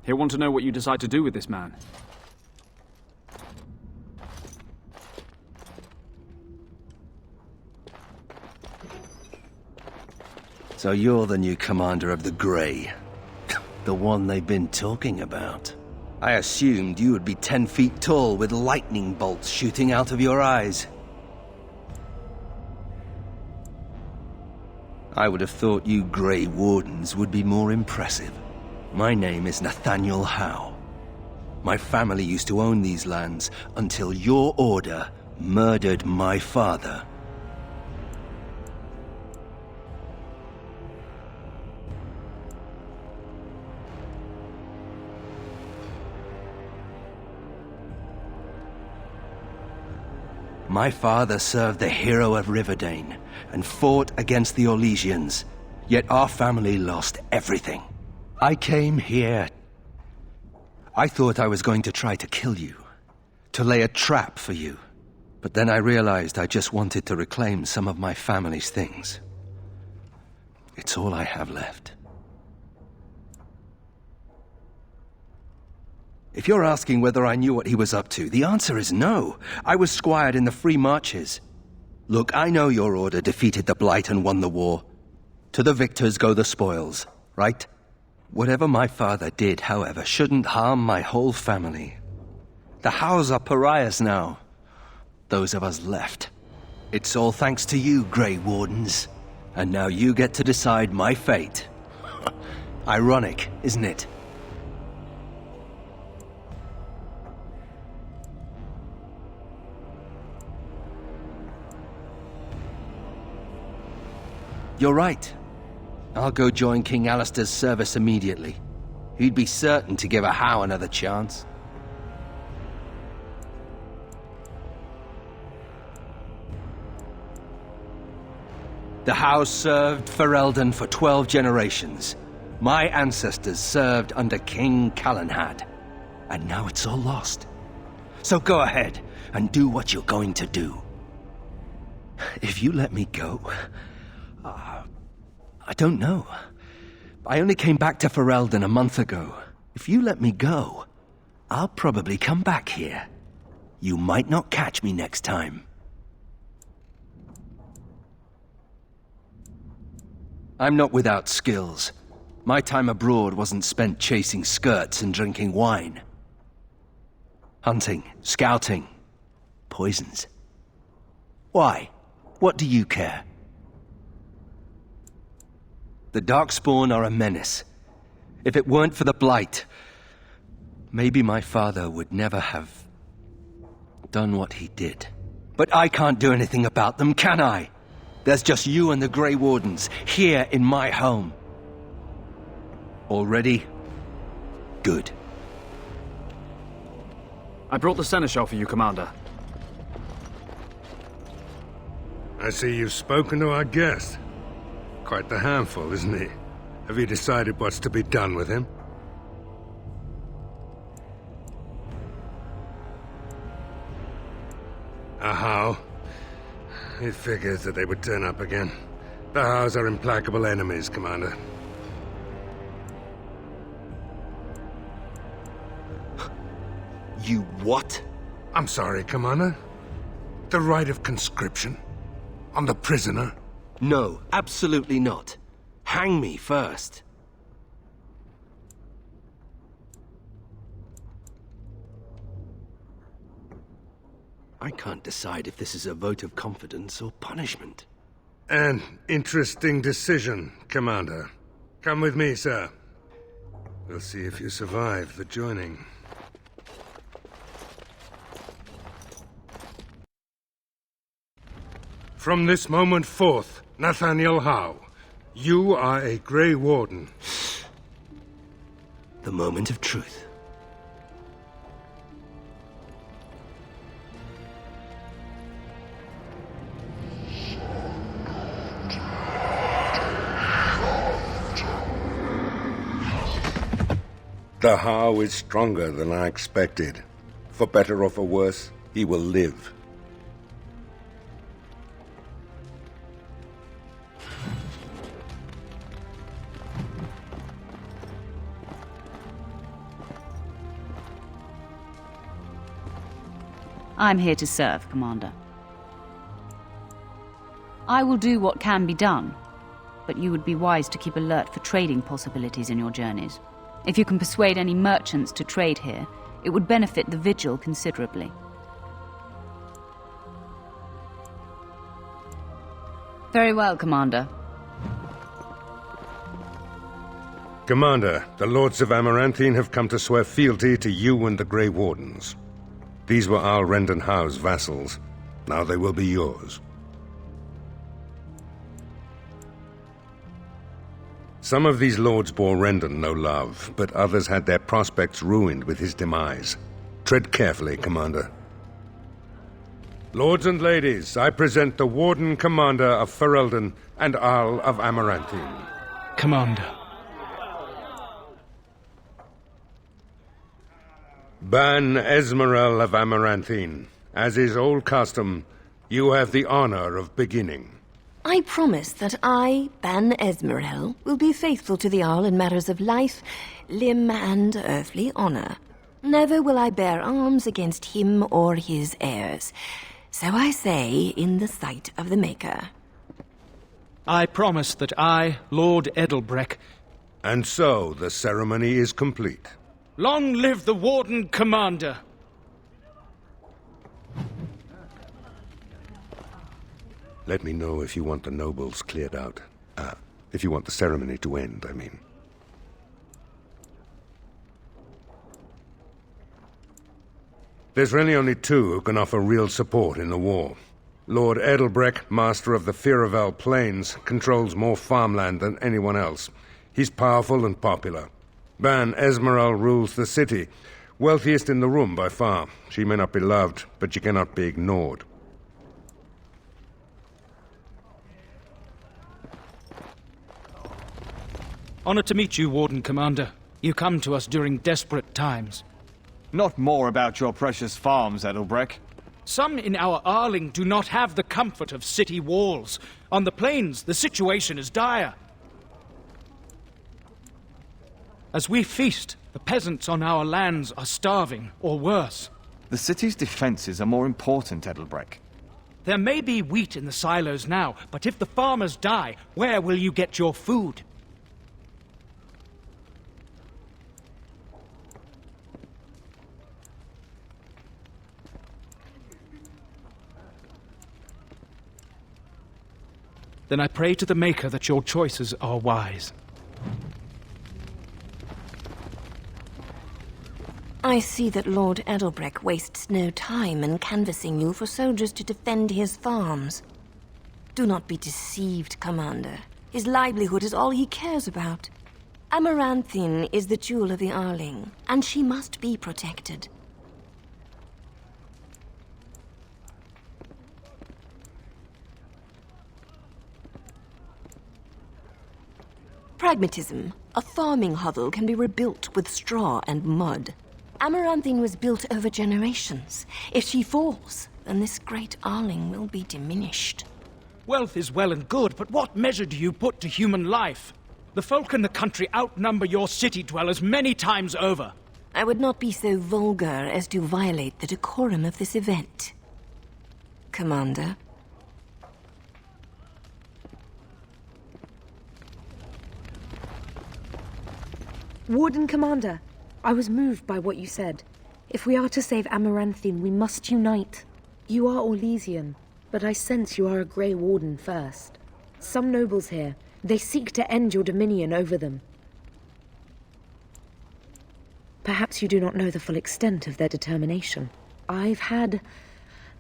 He'll want to know what you decide to do with this man. So you're the new commander of the Grey. The one they've been talking about. I assumed you would be 10 feet tall with lightning bolts shooting out of your eyes. I would have thought you Grey Wardens would be more impressive. My name is Nathaniel Howe. My family used to own these lands until your order murdered my father. My father served the hero of Riverdane and fought against the Orlesians, yet our family lost everything. I came here. I thought I was going to try to kill you, to lay a trap for you. But then I realized I just wanted to reclaim some of my family's things. It's all I have left. If you're asking whether I knew what he was up to, the answer is no. I was squired in the Free Marches. Look, I know your order defeated the Blight and won the war. To the victors go the spoils, right? Whatever my father did, however, shouldn't harm my whole family. The Howes are pariahs now. Those of us left. It's all thanks to you, Grey Wardens. And now you get to decide my fate. Ironic, isn't it? You're right. I'll go join King Alistair's service immediately. He'd be certain to give a Howe another chance. The Howes served Ferelden for 12 generations. My ancestors served under King Calenhad. And now it's all lost. So go ahead and do what you're going to do. If you let me go, I don't know. I only came back to Ferelden a month ago. If you let me go, I'll probably come back here. You might not catch me next time. I'm not without skills. My time abroad wasn't spent chasing skirts and drinking wine. Hunting, scouting, poisons. Why? What do you care? The Darkspawn are a menace. If it weren't for the Blight, maybe my father would never have done what he did. But I can't do anything about them, can I? There's just you and the Grey Wardens here in my home. All ready? Good. I brought the seneschal for you, Commander. I see you've spoken to our guest. Quite the handful, isn't he? Have you decided what's to be done with him? A How? It figures that they would turn up again. The Hows are implacable enemies, Commander. You what? I'm sorry, Commander. The right of conscription? On the prisoner? No, absolutely not. Hang me first. I can't decide if this is a vote of confidence or punishment. An interesting decision, Commander. Come with me, sir. We'll see if you survive the joining. From this moment forth, Nathaniel Howe, you are a Grey Warden. The moment of truth. The Howe is stronger than I expected. For better or for worse, he will live. I'm here to serve, Commander. I will do what can be done, but you would be wise to keep alert for trading possibilities in your journeys. If you can persuade any merchants to trade here, it would benefit the Vigil considerably. Very well, Commander. Commander, the Lords of Amaranthine have come to swear fealty to you and the Grey Wardens. These were Al Rendon Howe's vassals. Now they will be yours. Some of these lords bore Rendon no love, but others had their prospects ruined with his demise. Tread carefully, Commander. Lords and ladies, I present the Warden Commander of Ferelden and Al of Amaranthine. Commander. Ban Esmerel of Amaranthine. As is old custom, you have the honor of beginning. I promise that I, Ban Esmerel, will be faithful to the Jarl in matters of life, limb, and earthly honor. Never will I bear arms against him or his heirs. So I say, in the sight of the Maker. I promise that I, Lord Edelbreck... And so the ceremony is complete. Long live the Warden Commander! Let me know if you want the nobles cleared out. If you want the ceremony to end, I mean. There's really only two who can offer real support in the war. Lord Edelbreck, master of the Firavel Plains, controls more farmland than anyone else. He's powerful and popular. Ban Esmerel rules the city. Wealthiest in the room by far. She may not be loved, but she cannot be ignored. Honored to meet you, Warden Commander. You come to us during desperate times. Not more about your precious farms, Edelbreck. Some in our Arling do not have the comfort of city walls. On the plains, the situation is dire. As we feast, the peasants on our lands are starving, or worse. The city's defenses are more important, Edelbrecht. There may be wheat in the silos now, but if the farmers die, where will you get your food? Then I pray to the Maker that your choices are wise. I see that Lord Edelbrecht wastes no time in canvassing you for soldiers to defend his farms. Do not be deceived, Commander. His livelihood is all he cares about. Amaranthine is the jewel of the Arling, and she must be protected. Pragmatism. A farming hovel can be rebuilt with straw and mud. Amaranthine was built over generations. If she falls, then this great Arling will be diminished. Wealth is well and good, but what measure do you put to human life? The folk in the country outnumber your city dwellers many times over. I would not be so vulgar as to violate the decorum of this event. Commander. Warden Commander, I was moved by what you said. If we are to save Amaranthine, we must unite. You are Orlesian, but I sense you are a Grey Warden first. Some nobles here, they seek to end your dominion over them. Perhaps you do not know the full extent of their determination. I've had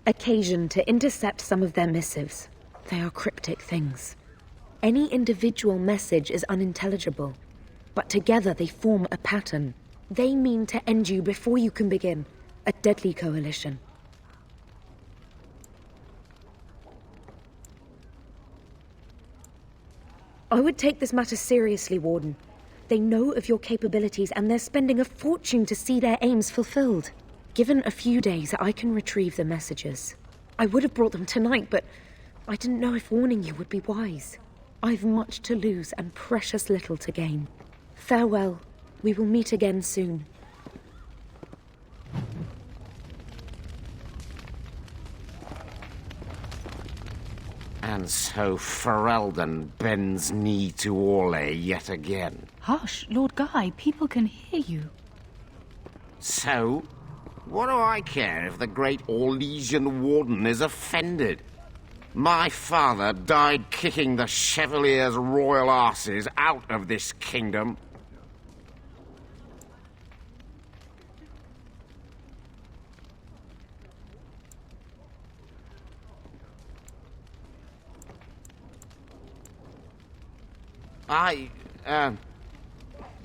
occasion to intercept some of their missives. They are cryptic things. Any individual message is unintelligible, but together they form a pattern. They mean to end you before you can begin. A deadly coalition. I would take this matter seriously, Warden. They know of your capabilities and they're spending a fortune to see their aims fulfilled. Given a few days, I can retrieve the messages. I would have brought them tonight, but I didn't know if warning you would be wise. I've much to lose and precious little to gain. Farewell. We will meet again soon. And so Ferelden bends knee to Orlais yet again. Hush, Lord Guy, people can hear you. So, what do I care if the great Orlesian Warden is offended? My father died kicking the Chevalier's royal asses out of this kingdom.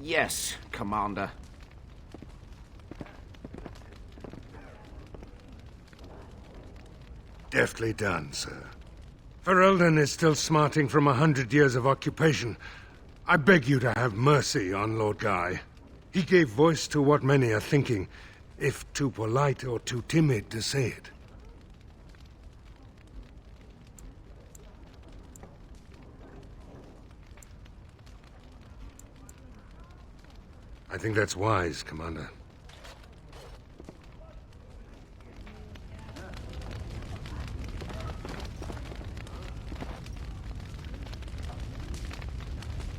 Yes, Commander. Deftly done, sir. Ferelden is still smarting from 100 years of occupation. I beg you to have mercy on Lord Guy. He gave voice to what many are thinking, if too polite or too timid to say it. I think that's wise, Commander.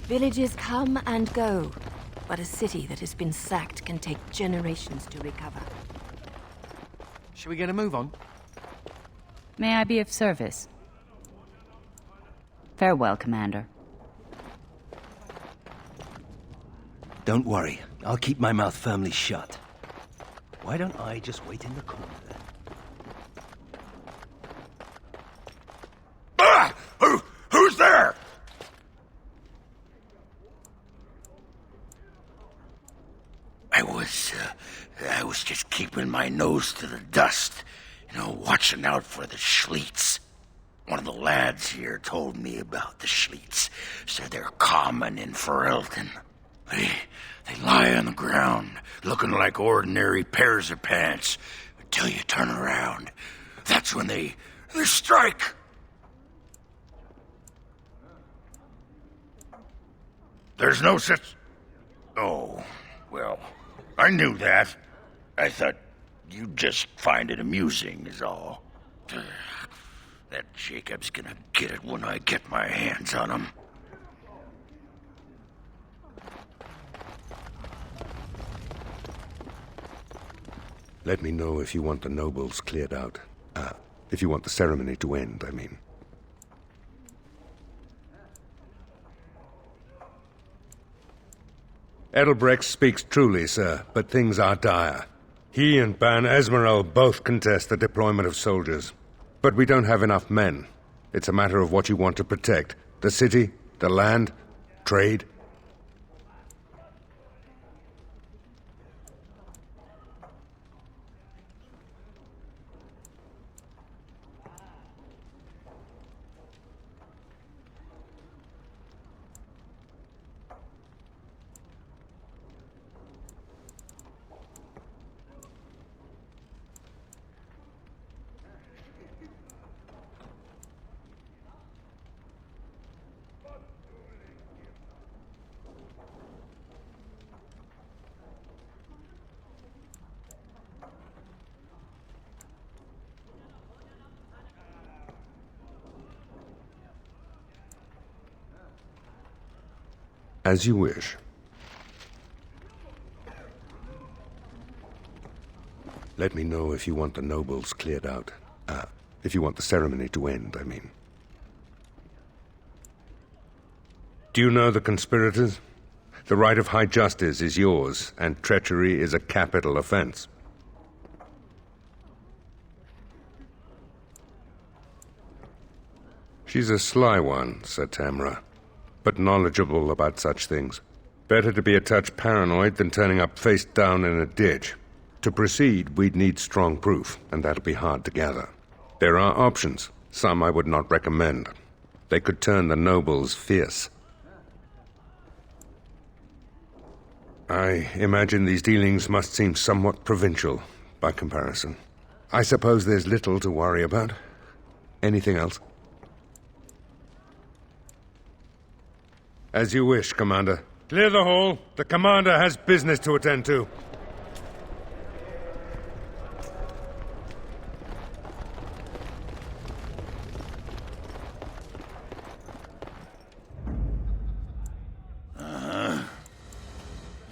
Villages come and go, but a city that has been sacked can take generations to recover. Shall we get a move on? May I be of service? Farewell, Commander. Don't worry, I'll keep my mouth firmly shut. Why don't I just wait in the corner? Ah! Who's there? I was just keeping my nose to the dust, watching out for the Schliets. One of the lads here told me about the Schliets. Said they're common in Ferelden. They lie on the ground, looking like ordinary pairs of pants, until you turn around. That's when they strike! There's no such... Oh, well, I knew that. I thought you'd just find it amusing is all. That Jacob's gonna get it when I get my hands on him. Let me know if you want the nobles cleared out. If you want the ceremony to end, I mean. Edelbrecht speaks truly, sir, but things are dire. He and Ban Esmeralda both contest the deployment of soldiers. But we don't have enough men. It's a matter of what you want to protect. The city, the land, trade. As you wish. Let me know if you want the nobles cleared out. If you want the ceremony to end, I mean. Do you know the conspirators? The right of high justice is yours, and treachery is a capital offense. She's a sly one, said Tamra, but knowledgeable about such things. Better to be a touch paranoid than turning up face down in a ditch. To proceed, we'd need strong proof, and that'll be hard to gather. There are options, some I would not recommend. They could turn the nobles fierce. I imagine these dealings must seem somewhat provincial, by comparison. I suppose there's little to worry about. Anything else? As you wish, Commander. Clear the hall. The Commander has business to attend to.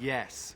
Yes.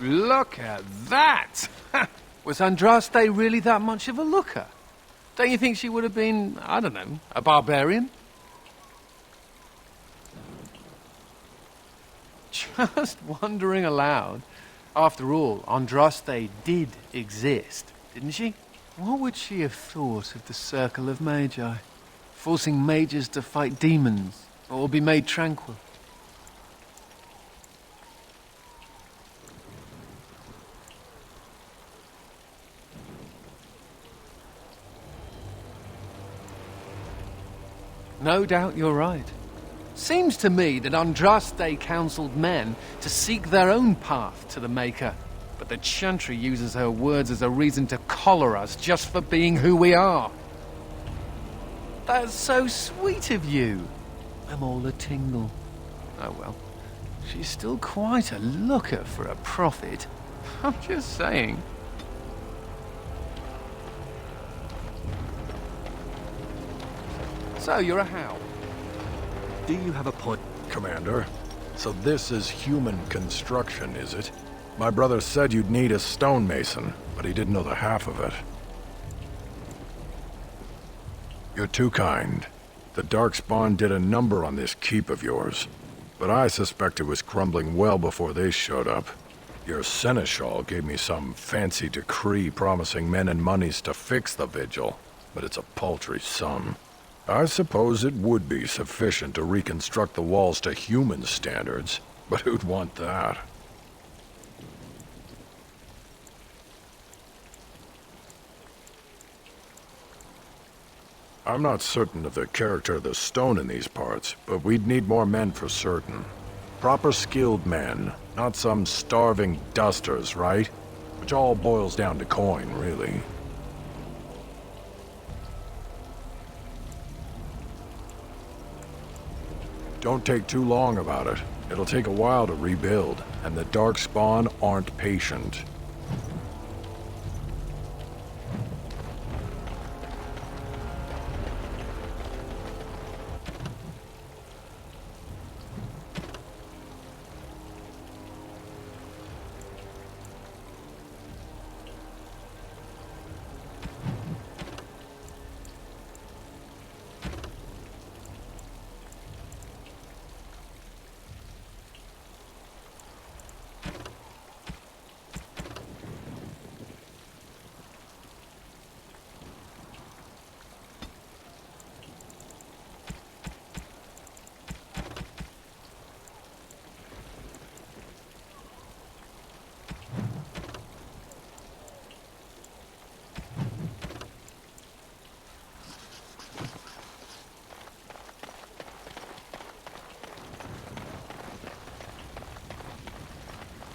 Look at that! Was Andraste really that much of a looker? Don't you think she would have been, I don't know, a barbarian? Just wondering aloud. After all, Andraste did exist, didn't she? What would she have thought of the Circle of Magi? Forcing mages to fight demons, or be made tranquil? No doubt you're right. Seems to me that Andraste counseled men to seek their own path to the Maker, but the Chantry uses her words as a reason to collar us just for being who we are. That's so sweet of you. I'm all a tingle. Oh well, she's still quite a looker for a prophet. I'm just saying. So, you're a How? Do you have a point? Commander, so this is human construction, is it? My brother said you'd need a stonemason, but he didn't know the half of it. You're too kind. The Darkspawn did a number on this keep of yours, but I suspect it was crumbling well before they showed up. Your seneschal gave me some fancy decree promising men and monies to fix the vigil, but it's a paltry sum. I suppose it would be sufficient to reconstruct the walls to human standards, but who'd want that? I'm not certain of the character of the stone in these parts, but we'd need more men for certain. Proper skilled men, not some starving dusters, right? Which all boils down to coin, really. Don't take too long about it. It'll take a while to rebuild, and the Darkspawn aren't patient.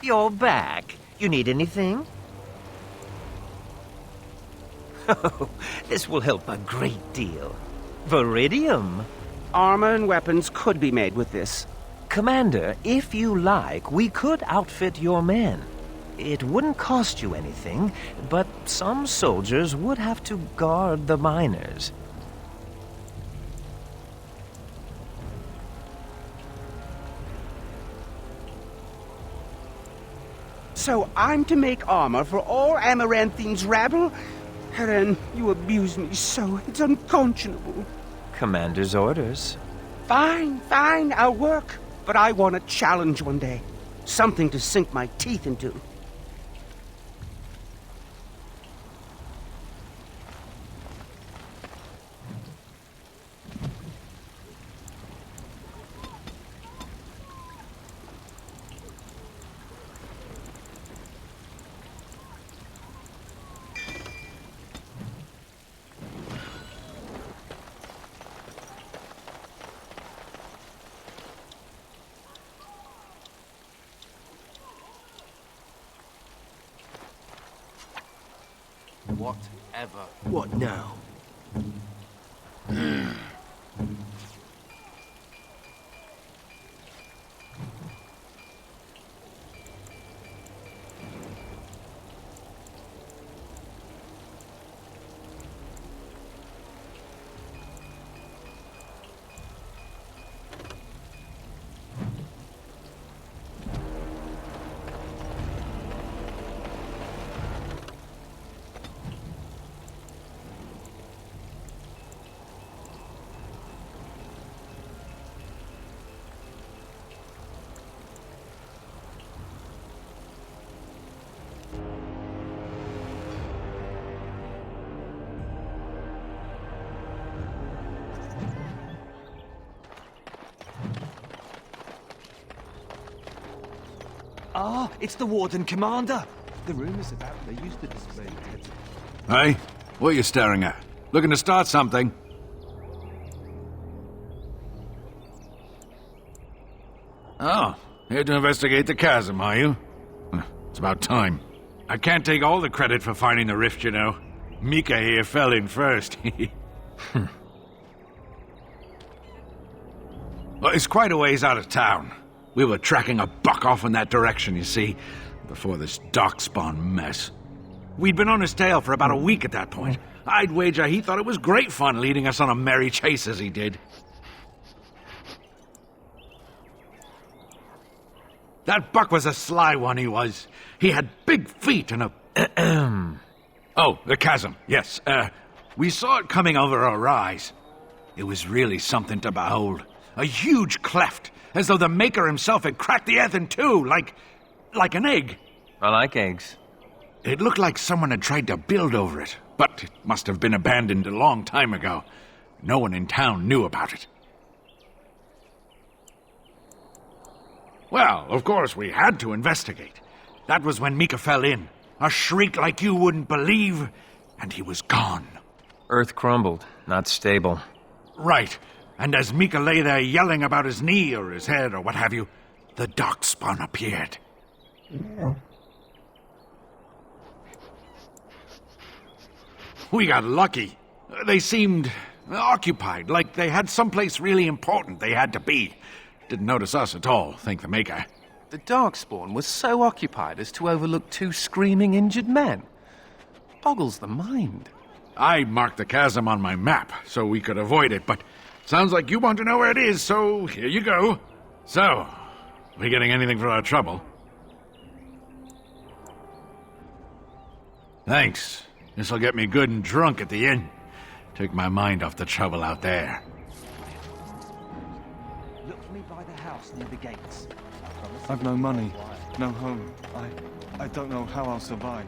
You're back. You need anything? Oh, this will help a great deal. Viridium. Armor and weapons could be made with this. Commander, if you like, we could outfit your men. It wouldn't cost you anything, but some soldiers would have to guard the miners. So I'm to make armor for all Amaranthine's rabble? Helen, you abuse me so. It's unconscionable. Commander's orders. Fine, I'll work. But I want a challenge one day. Something to sink my teeth into. Whatever. What now? Ah, it's the Warden Commander. The rumors about they used to display. Hey, what are you staring at? Looking to start something? Oh, here to investigate the chasm, are you? It's about time. I can't take all the credit for finding the rift, you know. Mika here fell in first. Well, it's quite a ways out of town. We were tracking a buck off in that direction, you see, before this darkspawn mess. We'd been on his tail for about a week at that point. I'd wager he thought it was great fun leading us on a merry chase as he did. That buck was a sly one, he was. He had big feet and a... Oh, the chasm, yes. We saw it coming over our eyes. It was really something to behold. A huge cleft, as though the Maker himself had cracked the earth in two, like an egg. I like eggs. It looked like someone had tried to build over it, but it must have been abandoned a long time ago. No one in town knew about it. Well, of course, we had to investigate. That was when Mika fell in. A shriek like you wouldn't believe, and he was gone. Earth crumbled, not stable. Right. And as Mika lay there yelling about his knee or his head or what have you, the darkspawn appeared. We got lucky. They seemed occupied, like they had someplace really important they had to be. Didn't notice us at all, thank the Maker. The Darkspawn was so occupied as to overlook two screaming injured men. Boggles the mind. I marked the chasm on my map so we could avoid it, but sounds like you want to know where it is, so here you go. So, we getting anything for our trouble? Thanks. This'll get me good and drunk at the inn. Take my mind off the trouble out there. Look for me by the house near the gates. I've no money, no home. I don't know how I'll survive.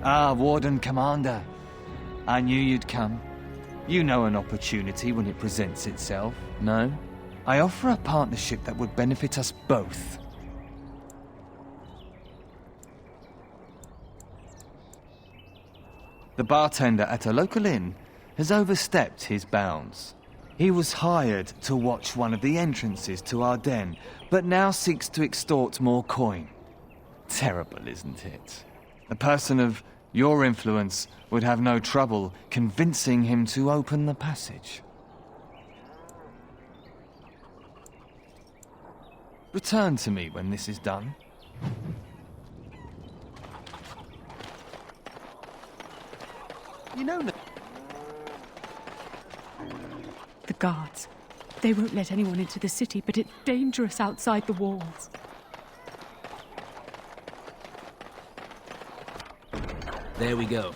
Ah, Warden Commander. I knew you'd come. You know an opportunity when it presents itself, no? I offer a partnership that would benefit us both. The bartender at a local inn has overstepped his bounds. He was hired to watch one of the entrances to our den, but now seeks to extort more coin. Terrible, isn't it? A person of your influence would have no trouble convincing him to open the passage. Return to me when this is done. You know... The guards. They won't let anyone into the city, but it's dangerous outside the walls. There we go.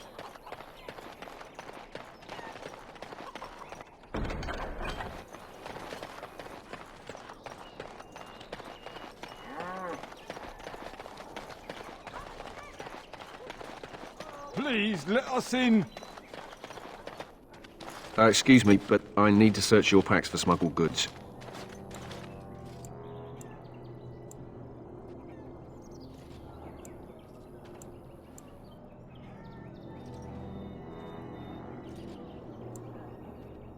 Please, let us in! Excuse me, but I need to search your packs for smuggled goods.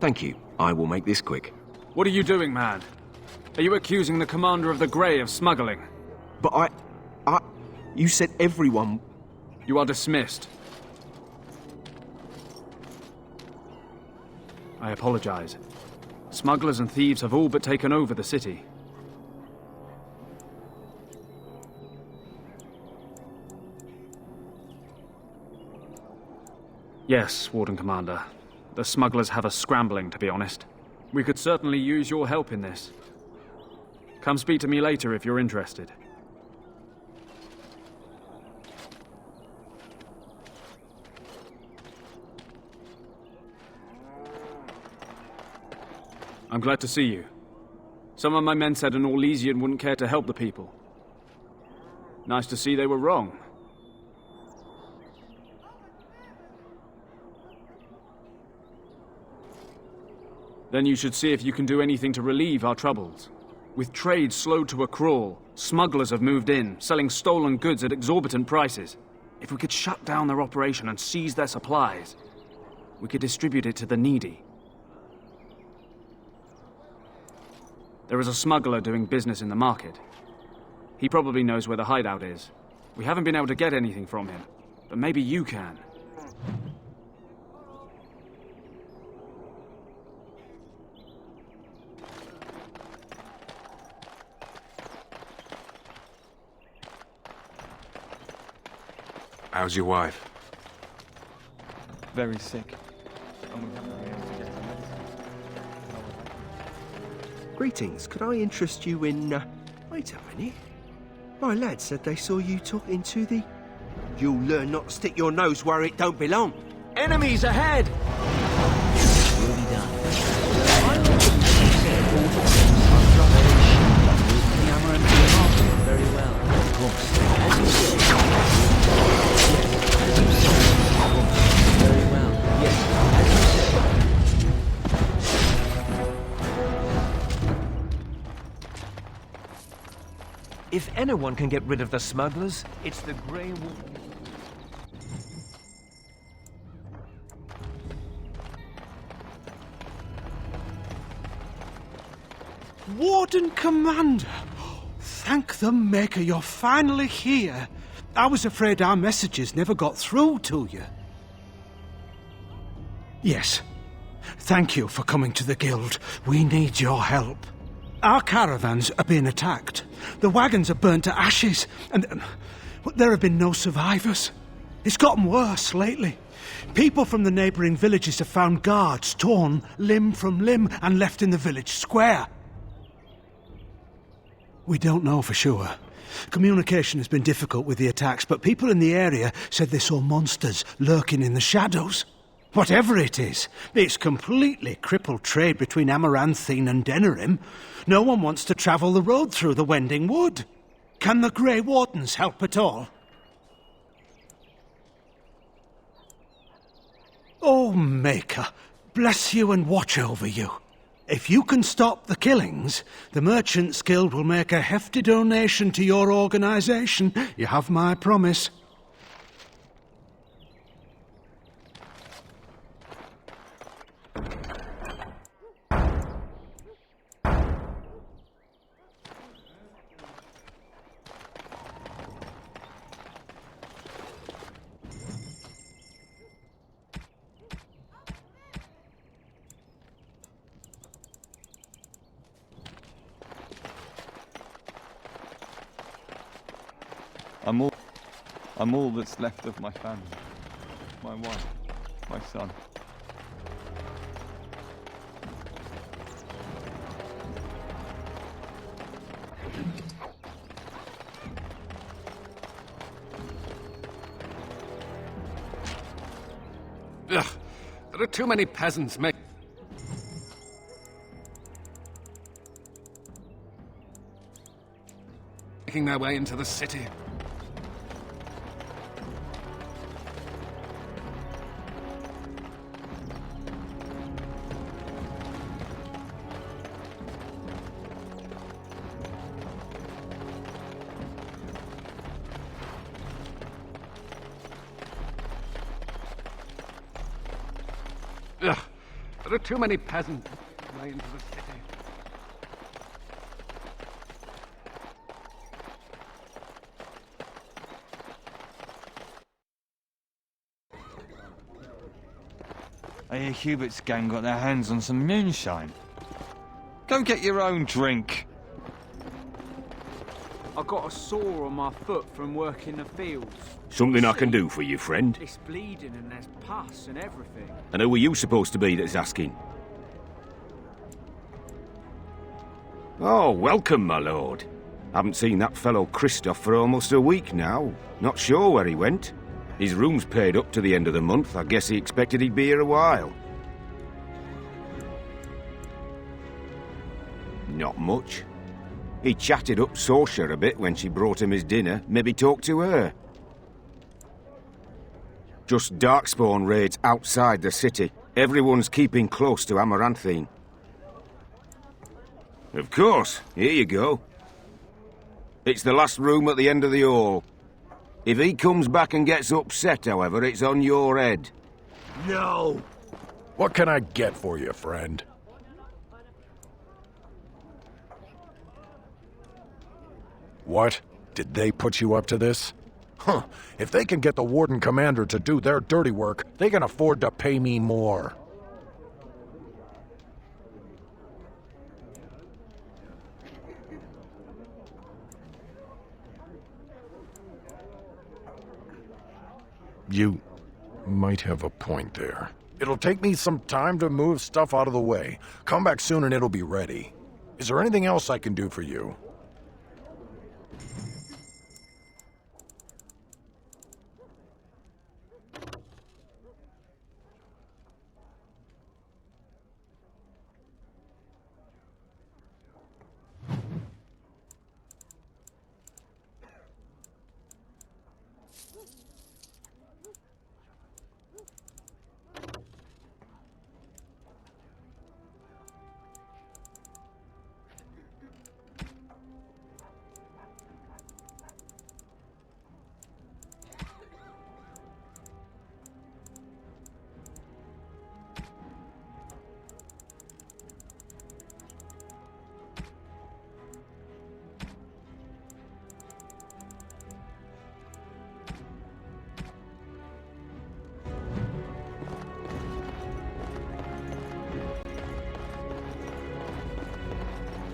Thank you. I will make this quick. What are you doing, man? Are you accusing the commander of the Grey of smuggling? But you said everyone... You are dismissed. I apologize. Smugglers and thieves have all but taken over the city. Yes, Warden Commander. The smugglers have us scrambling, to be honest. We could certainly use your help in this. Come speak to me later if you're interested. I'm glad to see you. Some of my men said an Orlesian wouldn't care to help the people. Nice to see they were wrong. Then you should see if you can do anything to relieve our troubles. With trade slowed to a crawl, smugglers have moved in, selling stolen goods at exorbitant prices. If we could shut down their operation and seize their supplies, we could distribute it to the needy. There is a smuggler doing business in the market. He probably knows where the hideout is. We haven't been able to get anything from him, but maybe you can. How's your wife? Very sick. And we haven't been able to get her medicine. Greetings, could I interest you in, Wait a minute. My lad said they saw you talking to the... You'll learn not to stick your nose where it don't belong. Enemies ahead! Will be done. Very well. Of course. As you say. Yes. As you say. Of course. Very well. Yes. As you say. If anyone can get rid of the smugglers, it's the Grey Wolf. Warden Commander! Thank the Maker you're finally here. I was afraid our messages never got through to you. Yes. Thank you for coming to the Guild. We need your help. Our caravans are being attacked. The wagons are burnt to ashes, and there have been no survivors. It's gotten worse lately. People from the neighbouring villages have found guards torn limb from limb and left in the village square. We don't know for sure. Communication has been difficult with the attacks, but people in the area said they saw monsters lurking in the shadows. Whatever it is, it's completely crippled trade between Amaranthine and Denerim. No one wants to travel the road through the Wending Wood. Can the Grey Wardens help at all? Oh, Maker, bless you and watch over you. If you can stop the killings, the Merchants Guild will make a hefty donation to your organisation. You have my promise. I'm all that's left of my family. My wife, my son. Ugh, there are too many peasants making their way into the city. Ugh, there are too many peasants way into the city. I hear Hubert's gang got their hands on some moonshine. Go get your own drink. I got a sore on my foot from working the fields. Something I can do for you, friend? It's bleeding and there's pus and everything. And who are you supposed to be that's asking? Oh, welcome, my lord. Haven't seen that fellow Christoph for almost a week now. Not sure where he went. His room's paid up to the end of the month. I guess he expected he'd be here a while. Not much. He chatted up Sorsha a bit when she brought him his dinner. Maybe talked to her. Just darkspawn raids outside the city. Everyone's keeping close to Amaranthine. Of course. Here you go. It's the last room at the end of the hall. If he comes back and gets upset, however, it's on your head. No! What can I get for you, friend? What? Did they put you up to this? Huh. If they can get the Warden Commander to do their dirty work, they can afford to pay me more. You might have a point there. It'll take me some time to move stuff out of the way. Come back soon and it'll be ready. Is there anything else I can do for you?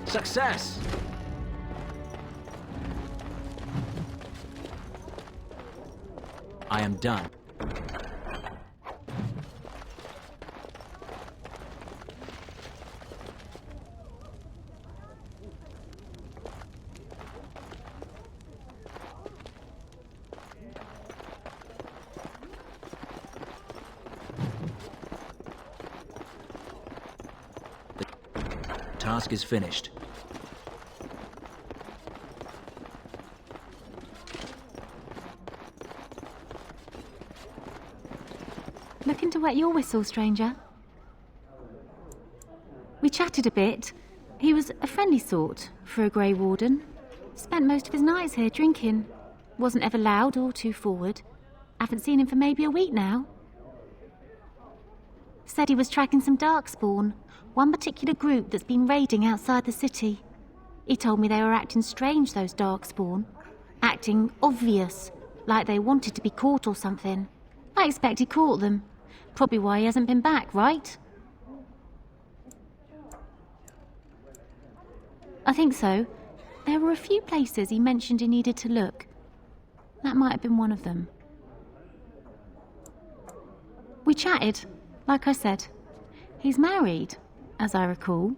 Success! I am done. The task is finished. Looking to wet your whistle, stranger? We chatted a bit. He was a friendly sort for a Grey Warden. Spent most of his nights here drinking. Wasn't ever loud or too forward. Haven't seen him for maybe a week now. Said he was tracking some Darkspawn, one particular group that's been raiding outside the city. He told me they were acting strange, those Darkspawn. Acting obvious, like they wanted to be caught or something. I expect he caught them. Probably why he hasn't been back, right? I think so. There were a few places he mentioned he needed to look. That might have been one of them. We chatted, like I said. He's married, as I recall.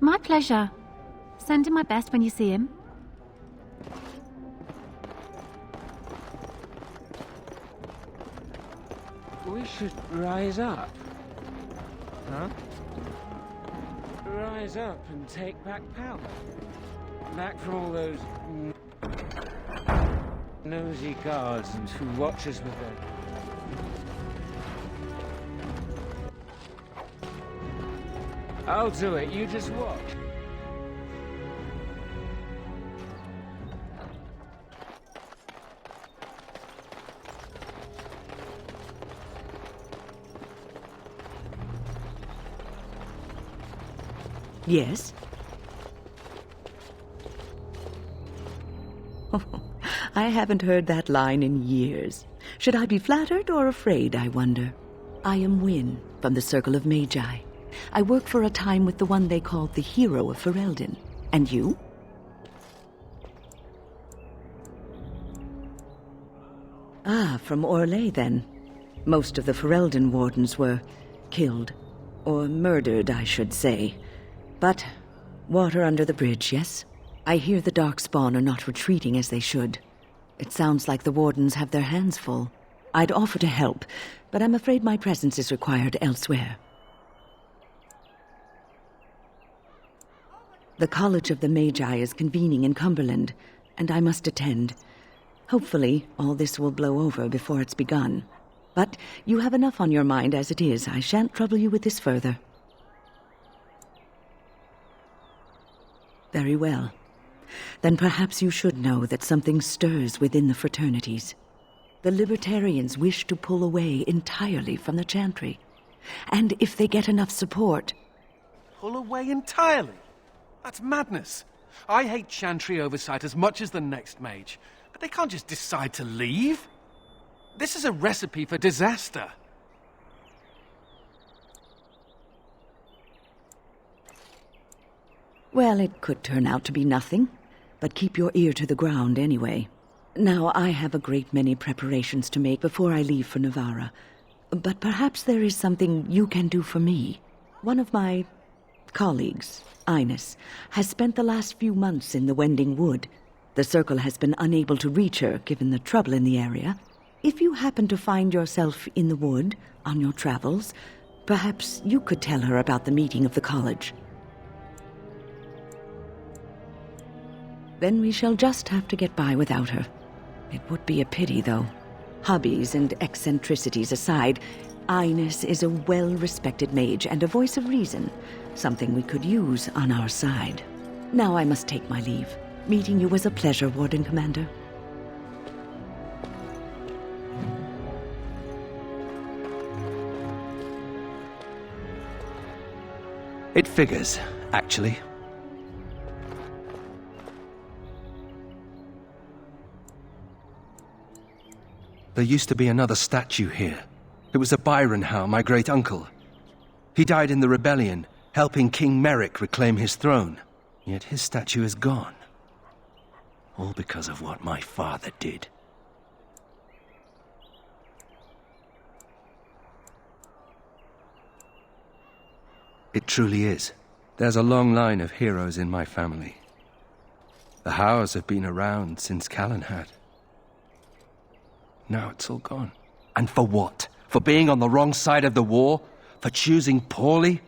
My pleasure. Send him my best when you see him. We should rise up. Huh? Rise up and take back power. Back from all those nosy guards and who watch us with their... I'll do it, you just watch. Yes? Oh, I haven't heard that line in years. Should I be flattered or afraid, I wonder? I am Wynne, from the Circle of Magi. I work for a time with the one they called the Hero of Ferelden. And you? Ah, from Orlais, then. Most of the Ferelden wardens were killed. Or murdered, I should say. But water under the bridge, yes? I hear the Darkspawn are not retreating as they should. It sounds like the wardens have their hands full. I'd offer to help, but I'm afraid my presence is required elsewhere. The College of the Magi is convening in Cumberland, and I must attend. Hopefully, all this will blow over before it's begun. But you have enough on your mind as it is. I shan't trouble you with this further. Very well. Then perhaps you should know that something stirs within the fraternities. The libertarians wish to pull away entirely from the Chantry. And if they get enough support... Pull away entirely? That's madness. I hate Chantry oversight as much as the next mage. But they can't just decide to leave. This is a recipe for disaster. Well, it could turn out to be nothing. But keep your ear to the ground anyway. Now, I have a great many preparations to make before I leave for Navarra. But perhaps there is something you can do for me. One of my colleagues, Ines, has spent the last few months in the Wending Wood. The Circle has been unable to reach her, given the trouble in the area. If you happen to find yourself in the wood on your travels, perhaps you could tell her about the meeting of the college. Then we shall just have to get by without her. It would be a pity, though. Hobbies and eccentricities aside, Ines is a well-respected mage and a voice of reason, something we could use on our side. Now I must take my leave. Meeting you was a pleasure, Warden Commander. It figures, actually. There used to be another statue here. It was a Byron Howe, my great-uncle. He died in the rebellion, helping King Merrick reclaim his throne. Yet his statue is gone. All because of what my father did. It truly is. There's a long line of heroes in my family. The Howes have been around since Callan had. Now it's all gone. And for what? For being on the wrong side of the war? For choosing poorly?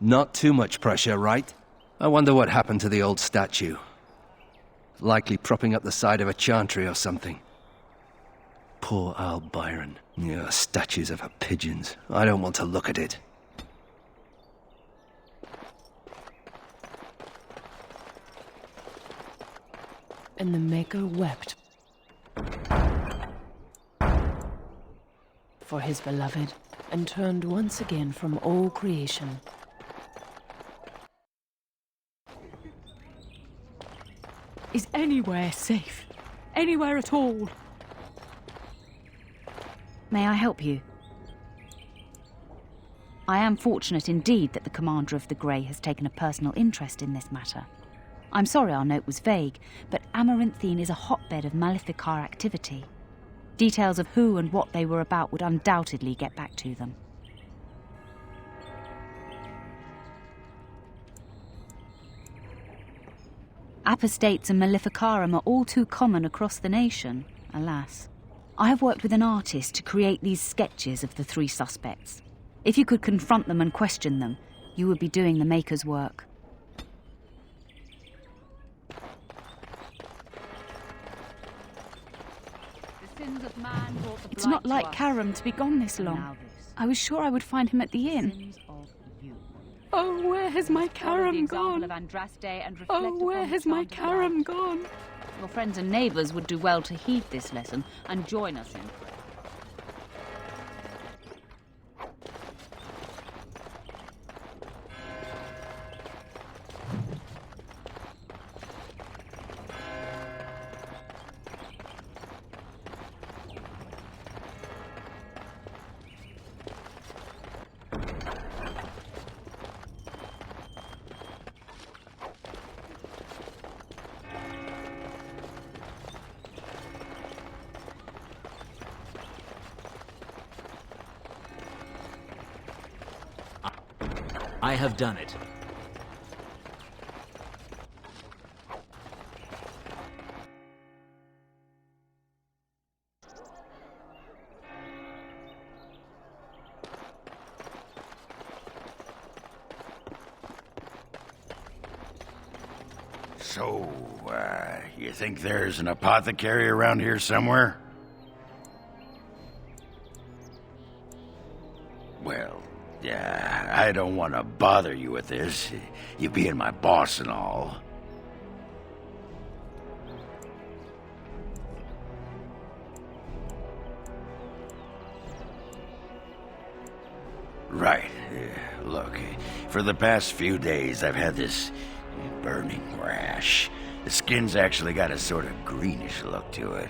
Not too much pressure, right? I wonder what happened to the old statue. Likely propping up the side of a chantry or something. Poor Al Byron. Yeah, statues of her pigeons. I don't want to look at it. And the Maker wept for his beloved, and turned once again from all creation. Is anywhere safe? Anywhere at all? May I help you? I am fortunate indeed that the commander of the Grey has taken a personal interest in this matter. I'm sorry our note was vague, but Amaranthine is a hotbed of Maleficar activity. Details of who and what they were about would undoubtedly get back to them. Apostates and Maleficarum are all too common across the nation, alas. I have worked with an artist to create these sketches of the three suspects. If you could confront them and question them, you would be doing the Maker's work. It's not like Karam to be gone this long. I was sure I would find him at the inn. Oh, where has my Karam gone? Oh, where has my Karam gone? Your friends and neighbours would do well to heed this lesson and join us in prayer. I have done it. So, you think there's an apothecary around here somewhere? Well, I don't want to bother you with this, you being my boss and all. Right. Look, for the past few days I've had this burning rash. The skin's actually got a sort of greenish look to it.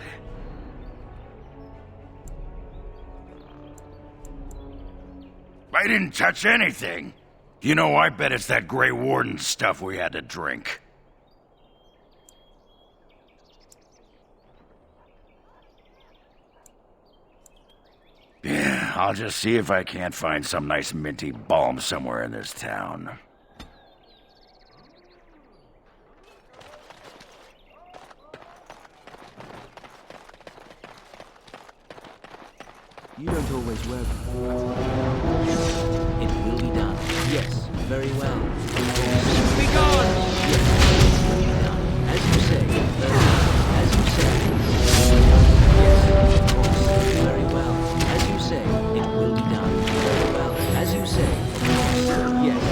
I didn't touch anything. You know, I bet it's that Grey Warden stuff we had to drink. Yeah, I'll just see if I can't find some nice minty balm somewhere in this town. You don't always work. It will be done. Yes, very well. Be gone! Yes, it will be done. As you say, very well. As you say. Yes, of course, very well. As you say, it will be done. Very well. As you say, of course, yes.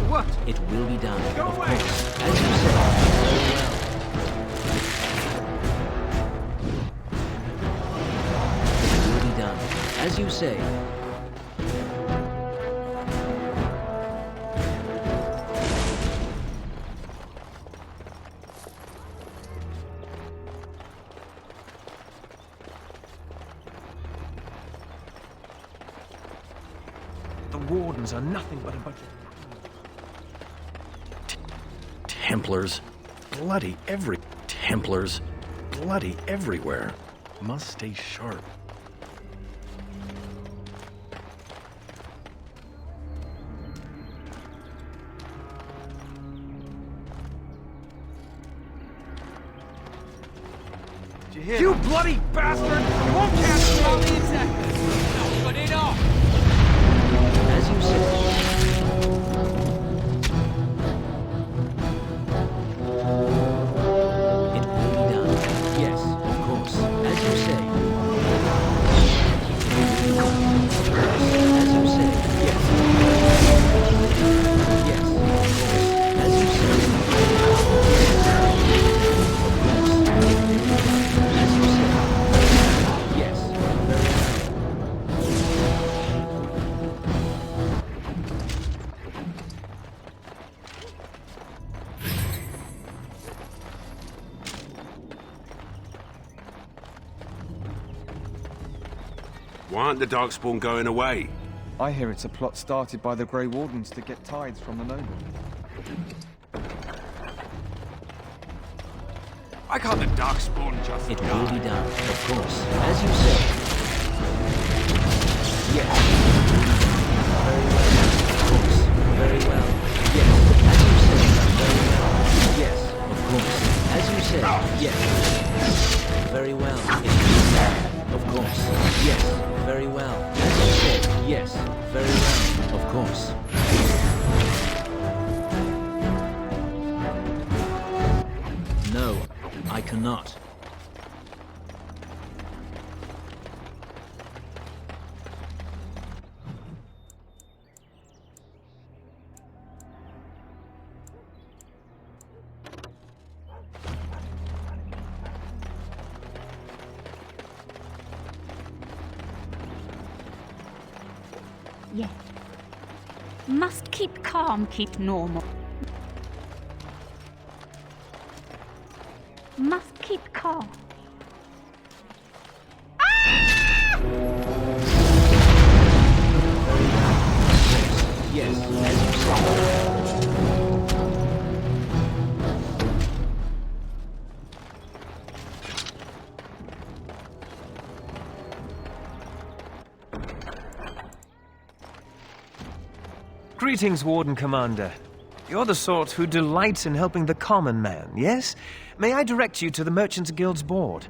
What? It will be done. Go away! As you say, very well. It will be done. As you say. The Wardens are nothing but a bunch of... Templars. Bloody Templars. Bloody everywhere. Must stay sharp. You bloody bastard! You won't catch me on the attack! No, put it off! As you say. Why aren't the Darkspawn going away? I hear it's a plot started by the Grey Wardens to get tithes from the noble. Why can't the Darkspawn just It die? will be done, of course. As you say. Yes. Very well. Of course. Very well. Yes. As you say. Very well. Yes. Of course. As you say. Yes. Very well. It will be done. Of course. Yes. Very well. As you say. Yes. Very well. Of course. No, I cannot. Yeah. Must keep calm, keep normal. Must keep calm. Yes, as you say. Greetings, Warden Commander. You're the sort who delights in helping the common man, yes? May I direct you to the Merchants Guild's board?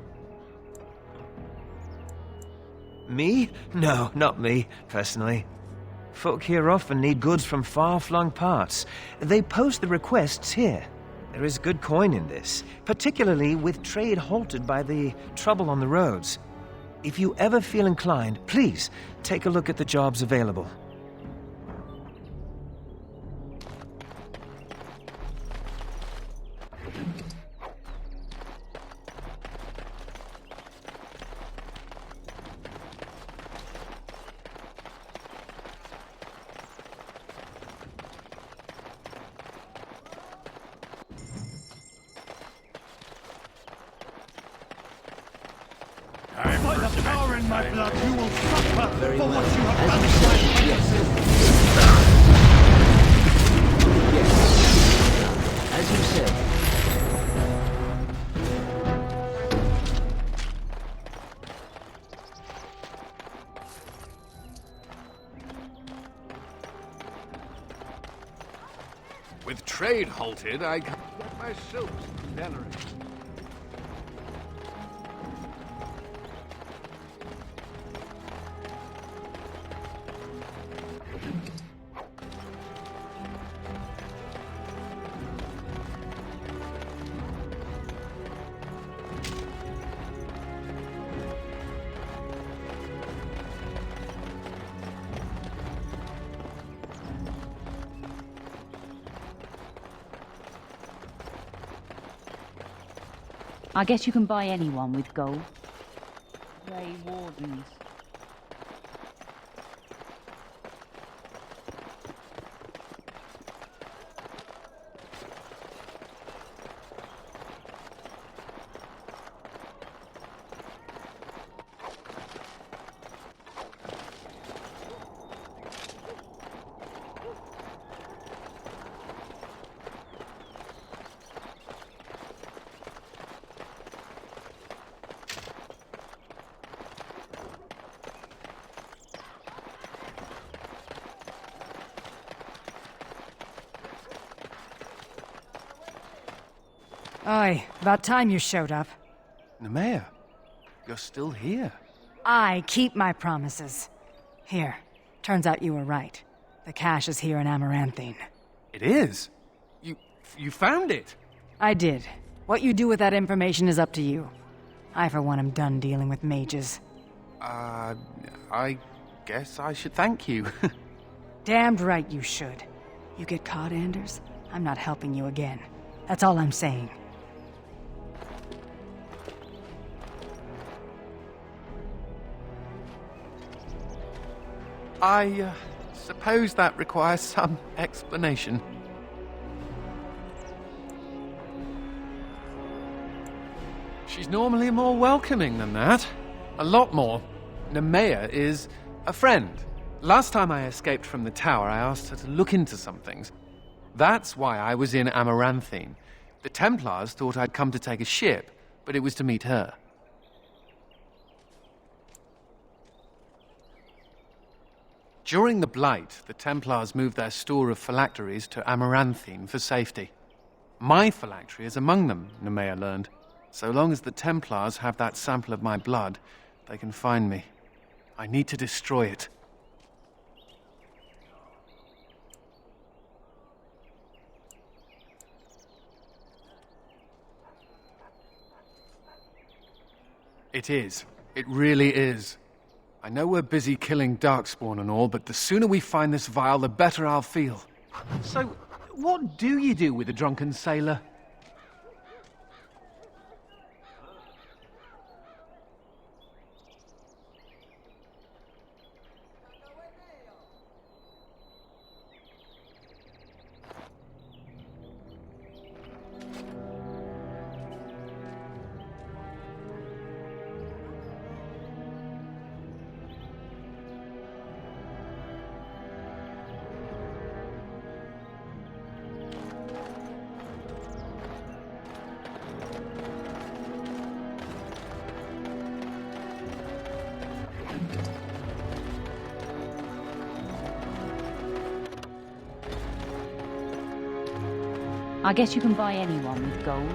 Me? No, not me, personally. Folk here often need goods from far-flung parts. They post the requests here. There is good coin in this, particularly with trade halted by the trouble on the roads. If you ever feel inclined, please take a look at the jobs available. By the power in my blood, you will suffer Very for well. what you have As done you to my say, yes. Yes. As you say. With trade halted, I can't get my silks delarate. I guess you can buy anyone with gold. Grey Wardens. Aye, about time you showed up. Nemea, you're still here. I keep my promises. Here, turns out you were right. The cache is here in Amaranthine. It is? You found it? I did. What you do with that information is up to you. I, for one, am done dealing with mages. I guess I should thank you. Damned right you should. You get caught, Anders, I'm not helping you again. That's all I'm saying. I suppose that requires some explanation. She's normally more welcoming than that. A lot more. Nemea is a friend. Last time I escaped from the tower, I asked her to look into some things. That's why I was in Amaranthine. The Templars thought I'd come to take a ship, but it was to meet her. During the Blight, the Templars moved their store of phylacteries to Amaranthine for safety. My phylactery is among them, Nemea learned. So long as the Templars have that sample of my blood, they can find me. I need to destroy it. It is. It really is. I know we're busy killing Darkspawn and all, but the sooner we find this vial, the better I'll feel. So, what do you do with a drunken sailor? I guess you can buy anyone with gold.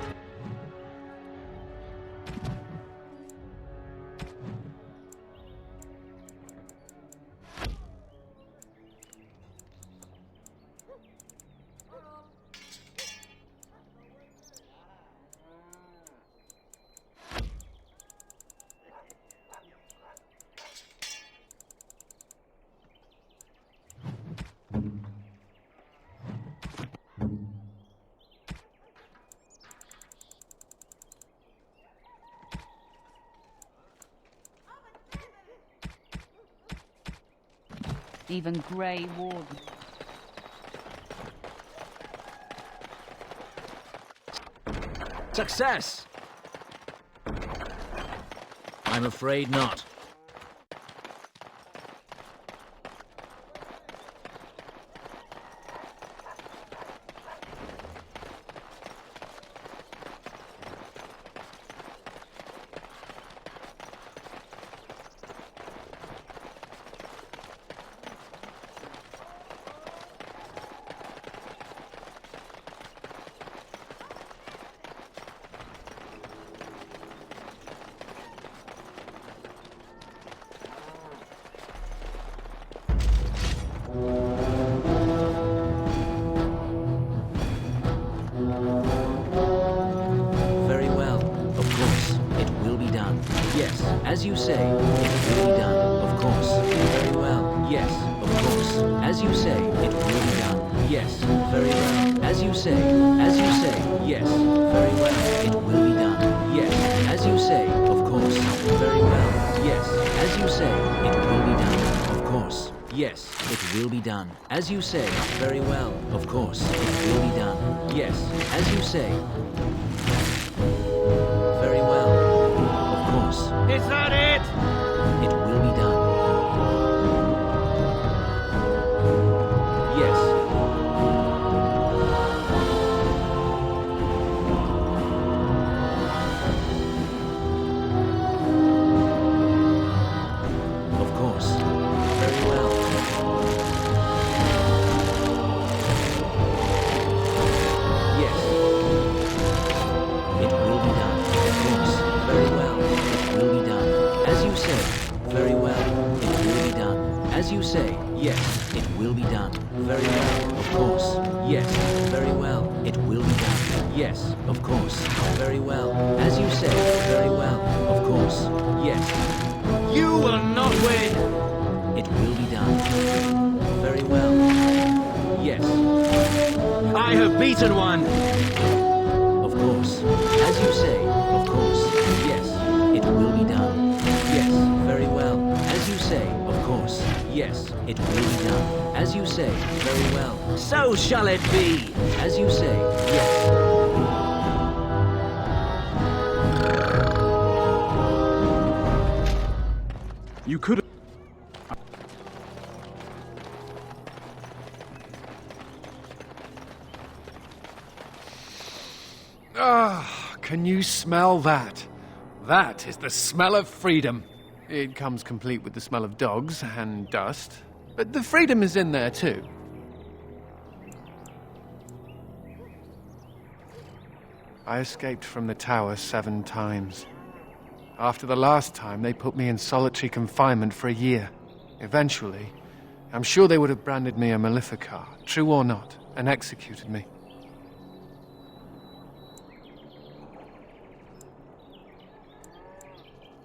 Even Grey Warden. Success! I'm afraid not. Very well. Of course, it will be done. Yes, as you say, it will be done. Of course. Very well. Yes, of course. As you say, it will be done. Yes, very well. As you say, yes. Very well. It will be done. Yes, as you say, of course. Very well. Yes, as you say, it will be done. Of course. Yes, it will be done. As you say, very well. Of course, it will be done. Yes, as you say. Very well. Of course. Is that it? It will be done. Yes. Of course. Very well. Yes. It will be done. Of course. Very well. It will be done. As you say. Very well. It will be done. As you say. Yes. It will be done. Very well. Of course. Yes. Very well. It will be done. Yes. Of course. Very well. As you say. Very well. Of course. Yes. You will not win! It will be done. Very well. Yes. I have beaten one! Of course. As you say. Of course. Yes. It will be done. Yes. Very well. As you say. Of course. Yes. It will be done. As you say. Very well. So shall it be! As you say. Yes. You could. Ah, can you smell that? That is the smell of freedom. It comes complete with the smell of dogs and dust, but the freedom is in there too. I escaped from the tower 7 times. After the last time, they put me in solitary confinement for a year. Eventually, I'm sure they would have branded me a Maleficar, true or not, and executed me.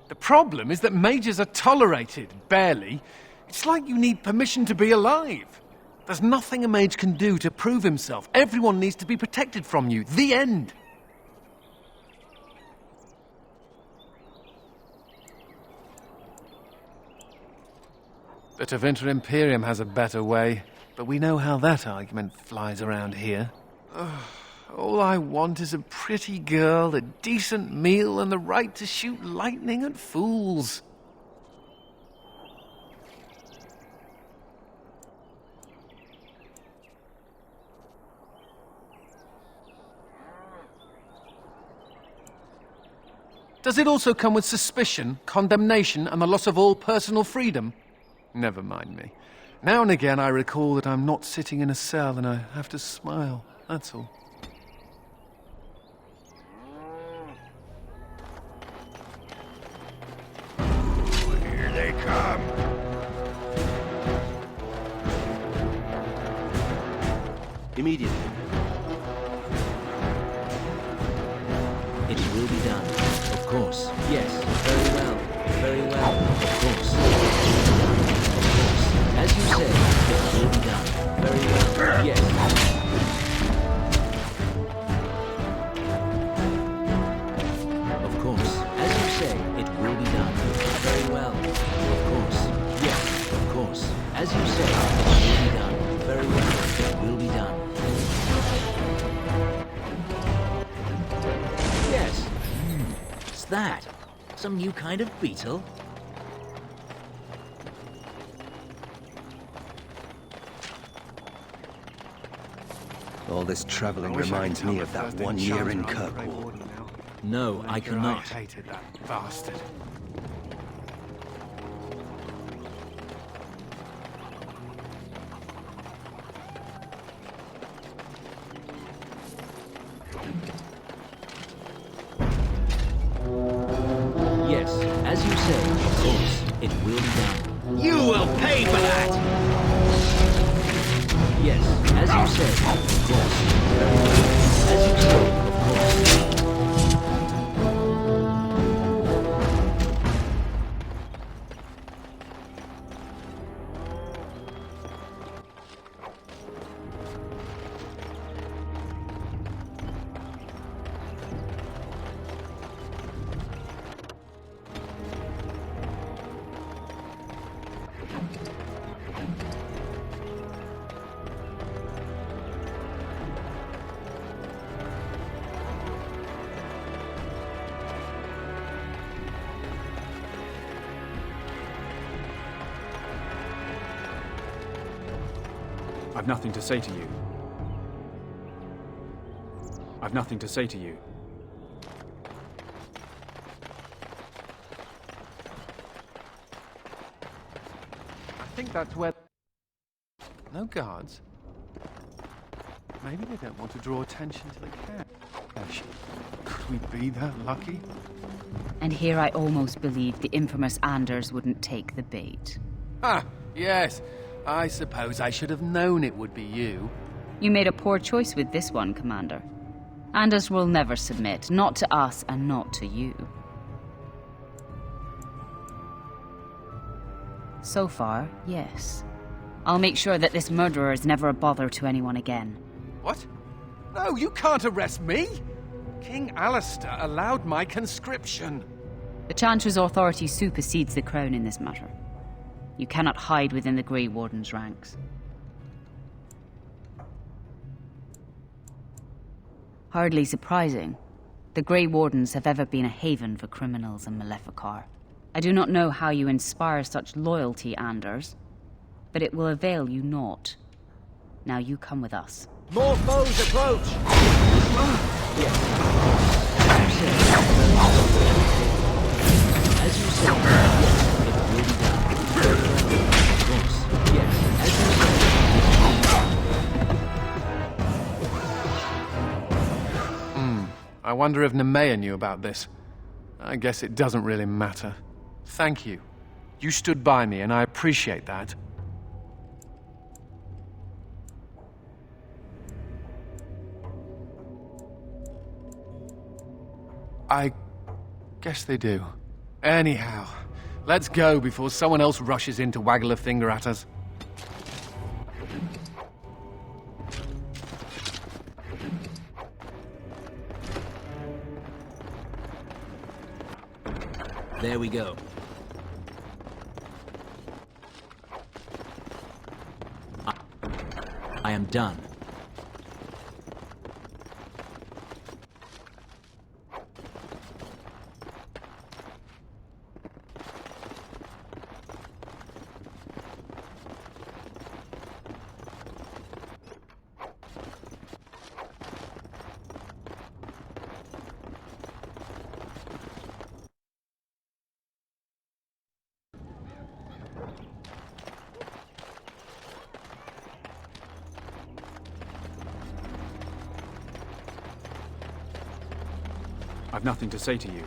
The problem is that mages are tolerated, barely. It's like you need permission to be alive. There's nothing a mage can do to prove himself. Everyone needs to be protected from you. The end. The Tevinter Imperium has a better way, but we know how that argument flies around here. All I want is a pretty girl, a decent meal, and the right to shoot lightning at fools. Does it also come with suspicion, condemnation, and the loss of all personal freedom? Never mind me. Now and again I recall that I'm not sitting in a cell and I have to smile, that's all. Here they come. Immediately. It will be done. Of course. Yes. Very well. Very well. Of course. Of course. As you say, it will be done. Very well. Yes. Of course. As you say, it will be done. Very well. Of course. Yes. Of course. As you say, it will be done. Very well, it will be done. Yes. What's that? Some new kind of beetle? All this traveling reminds me of that 1 year in Kirkwall. No, I cannot. I hated that bastard. Yes, as you say, of course, it will be done. You will pay for that! Yes, as you say, of course. Very well. As you say, of course. I've nothing to say to you. I've nothing to say to you. I think that's where... No guards? Maybe they don't want to draw attention to the cache. Could we be that lucky? And here I almost believed the infamous Anders wouldn't take the bait. Ah, yes. I suppose I should have known it would be you. You made a poor choice with this one, Commander. Anders will never submit, not to us and not to you. So far, yes. I'll make sure that this murderer is never a bother to anyone again. What? No, you can't arrest me! King Alistair allowed my conscription. The Chantry's authority supersedes the Crown in this matter. You cannot hide within the Grey Warden's ranks. Hardly surprising. The Grey Wardens have ever been a haven for criminals and Maleficar. I do not know how you inspire such loyalty, Anders, but it will avail you naught. Now you come with us. More foes approach! Yes. As you say, yes, it will be done. Of course, yes, as you say. I wonder if Nemea knew about this. I guess it doesn't really matter. Thank you. You stood by me, and I appreciate that. I guess they do. Anyhow, let's go before someone else rushes in to waggle a finger at us. There we go. I am done. I've nothing to say to you.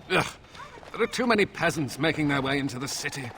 Ugh, there are too many peasants making their way into the city.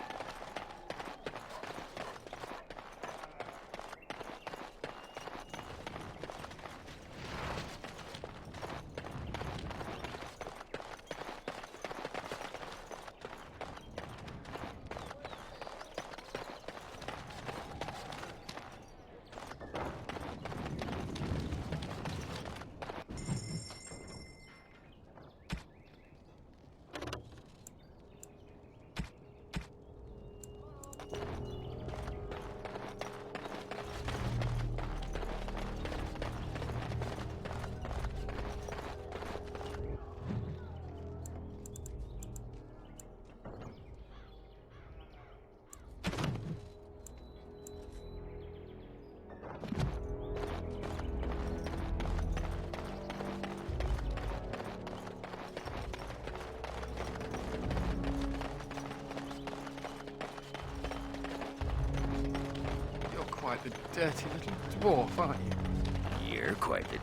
Quite a dirty little dwarf, aren't you? You're quite the...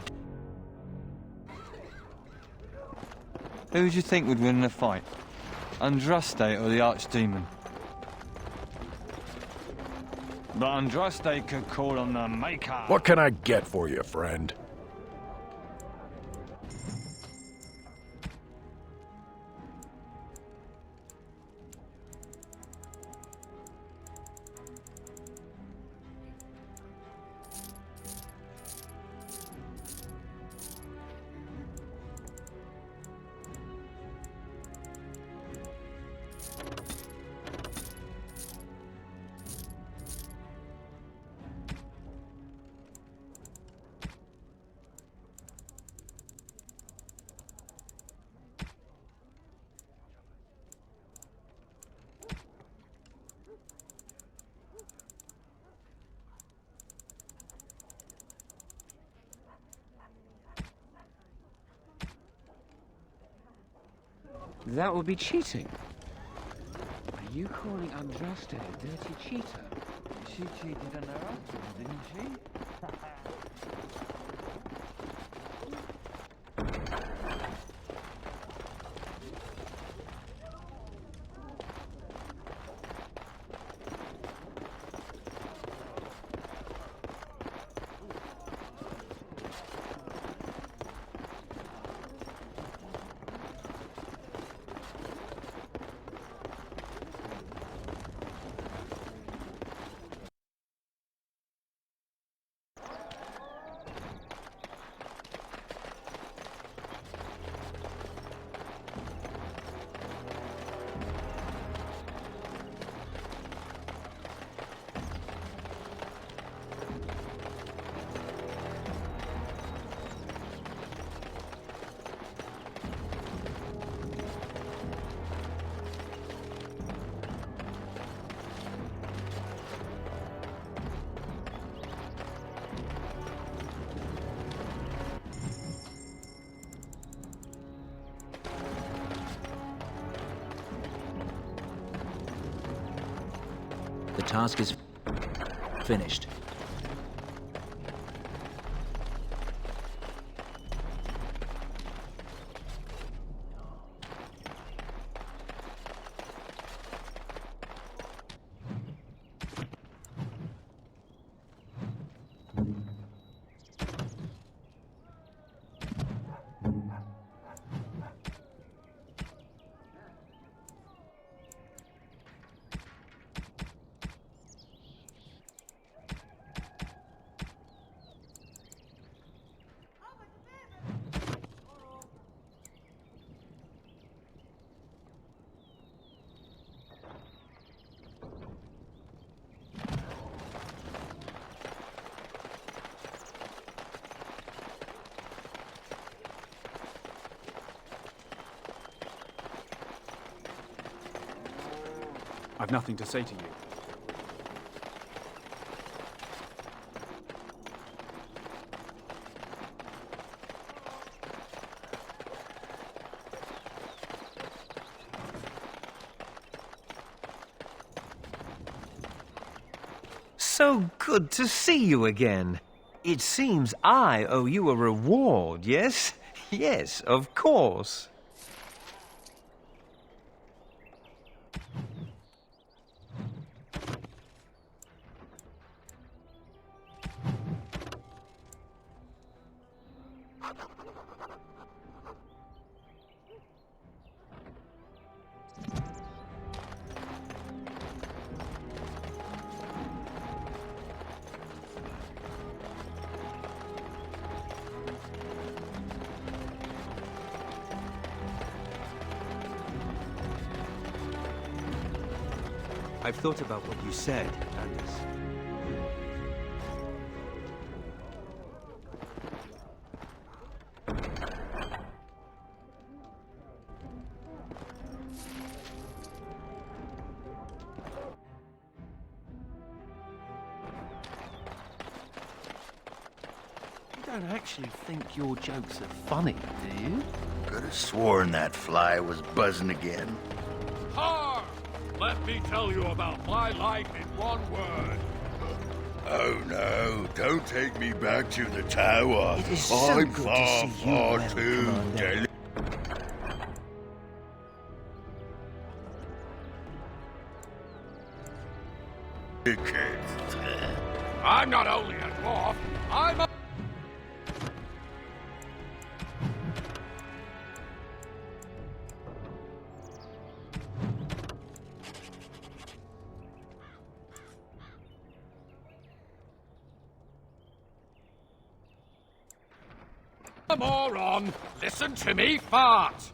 Who do you think would win in a fight? Andraste or the Archdemon? But Andraste could call on the Maker. What can I get for you, friend? That would be cheating. Are you calling Andraste a dirty cheater? She cheated on her husband, didn't she? The task is finished. I've nothing to say to you. So good to see you again. It seems I owe you a reward, yes? Yes, of course. I've thought about what you said, Anders. You don't actually think your jokes are funny, do you? Could have sworn that fly was buzzing again. Ha! Let me tell you about my life in one word. Oh no, don't take me back to the tower. It is so I'm good far, to see you far well, too Commander. delicate. I'm not only a dwarf, I'm a... A moron! Listen to me fart!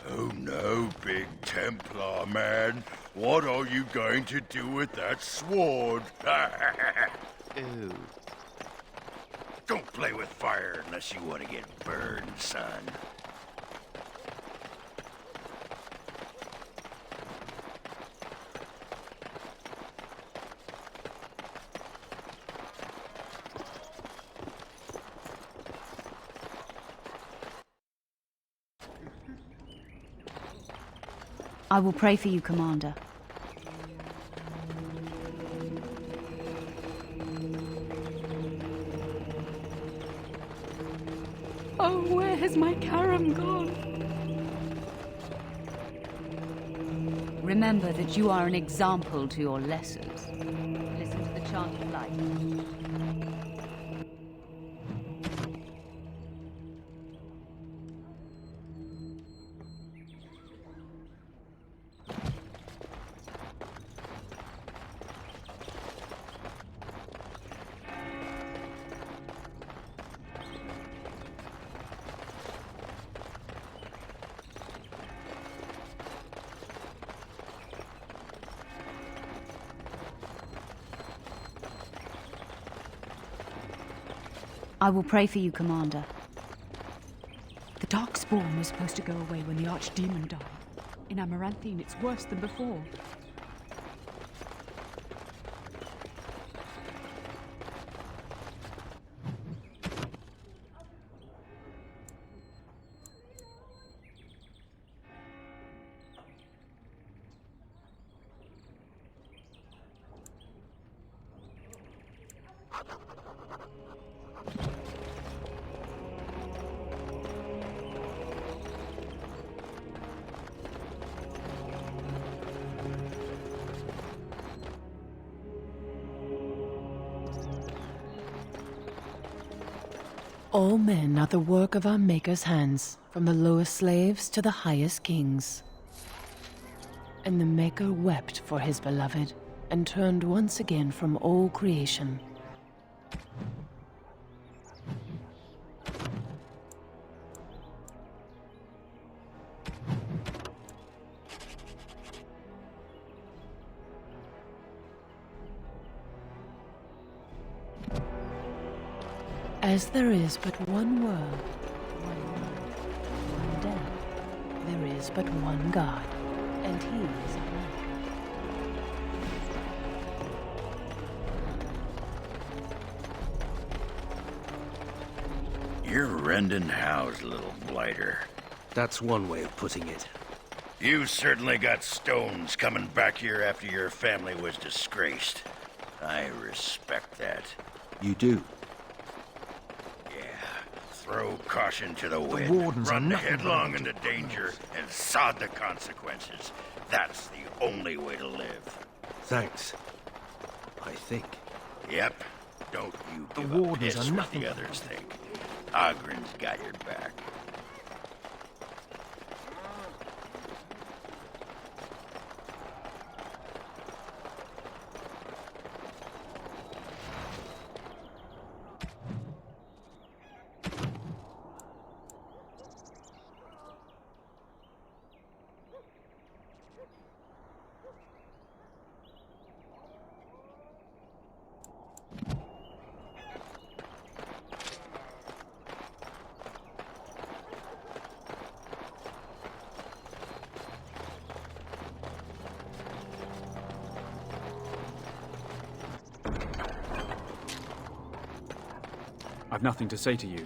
Oh no, Big Templar man. What are you going to do with that sword? Ew. Don't play with fire unless you want to get burned, son. I will pray for you, Commander. Oh, where has my Karam gone? Remember that you are an example to your lessers. Listen to the chant of life. I will pray for you, Commander. The Darkspawn was supposed to go away when the Archdemon died. In Amaranthine, it's worse than before. All men are the work of our Maker's hands, from the lowest slaves to the highest kings. And the Maker wept for his beloved, and turned once again from all creation. As there is but one world, one death, there is but one God, and He is our Maker. You're rending house, little blighter. That's one way of putting it. You certainly got stones coming back here after your family was disgraced. I respect that. You do? Throw caution to the wind. wardens are Run nothing but a headlong bunch into danger and sod the consequences. That's the only way to live. Thanks. I think. Yep. Don't you The give wardens a piss are what nothing the but others think. Ogren's got your back. I've nothing to say to you.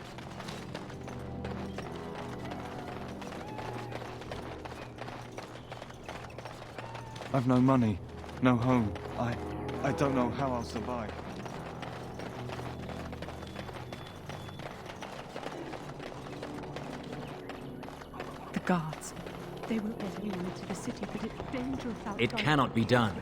I've no money, no home. I don't know how I'll survive. The guards. They won't let anyone into the city, but it's danger without It cannot be done.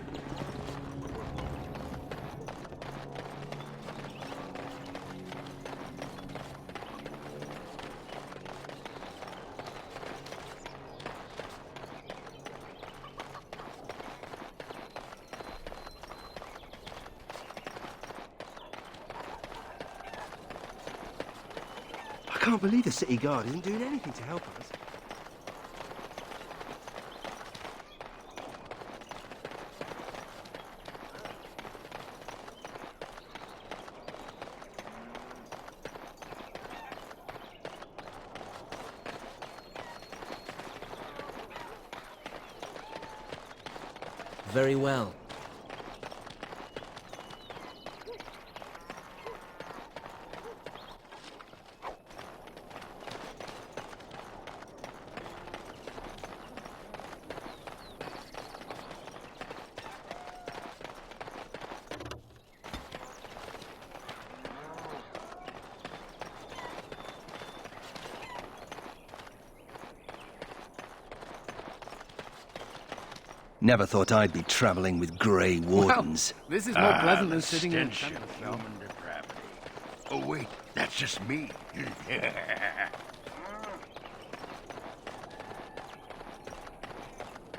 I can't believe the city guard isn't doing anything to help us. Very well. Never thought I'd be traveling with grey wardens. Well, this is more pleasant than the sitting in stench the of cell. human depravity. Oh wait, that's just me.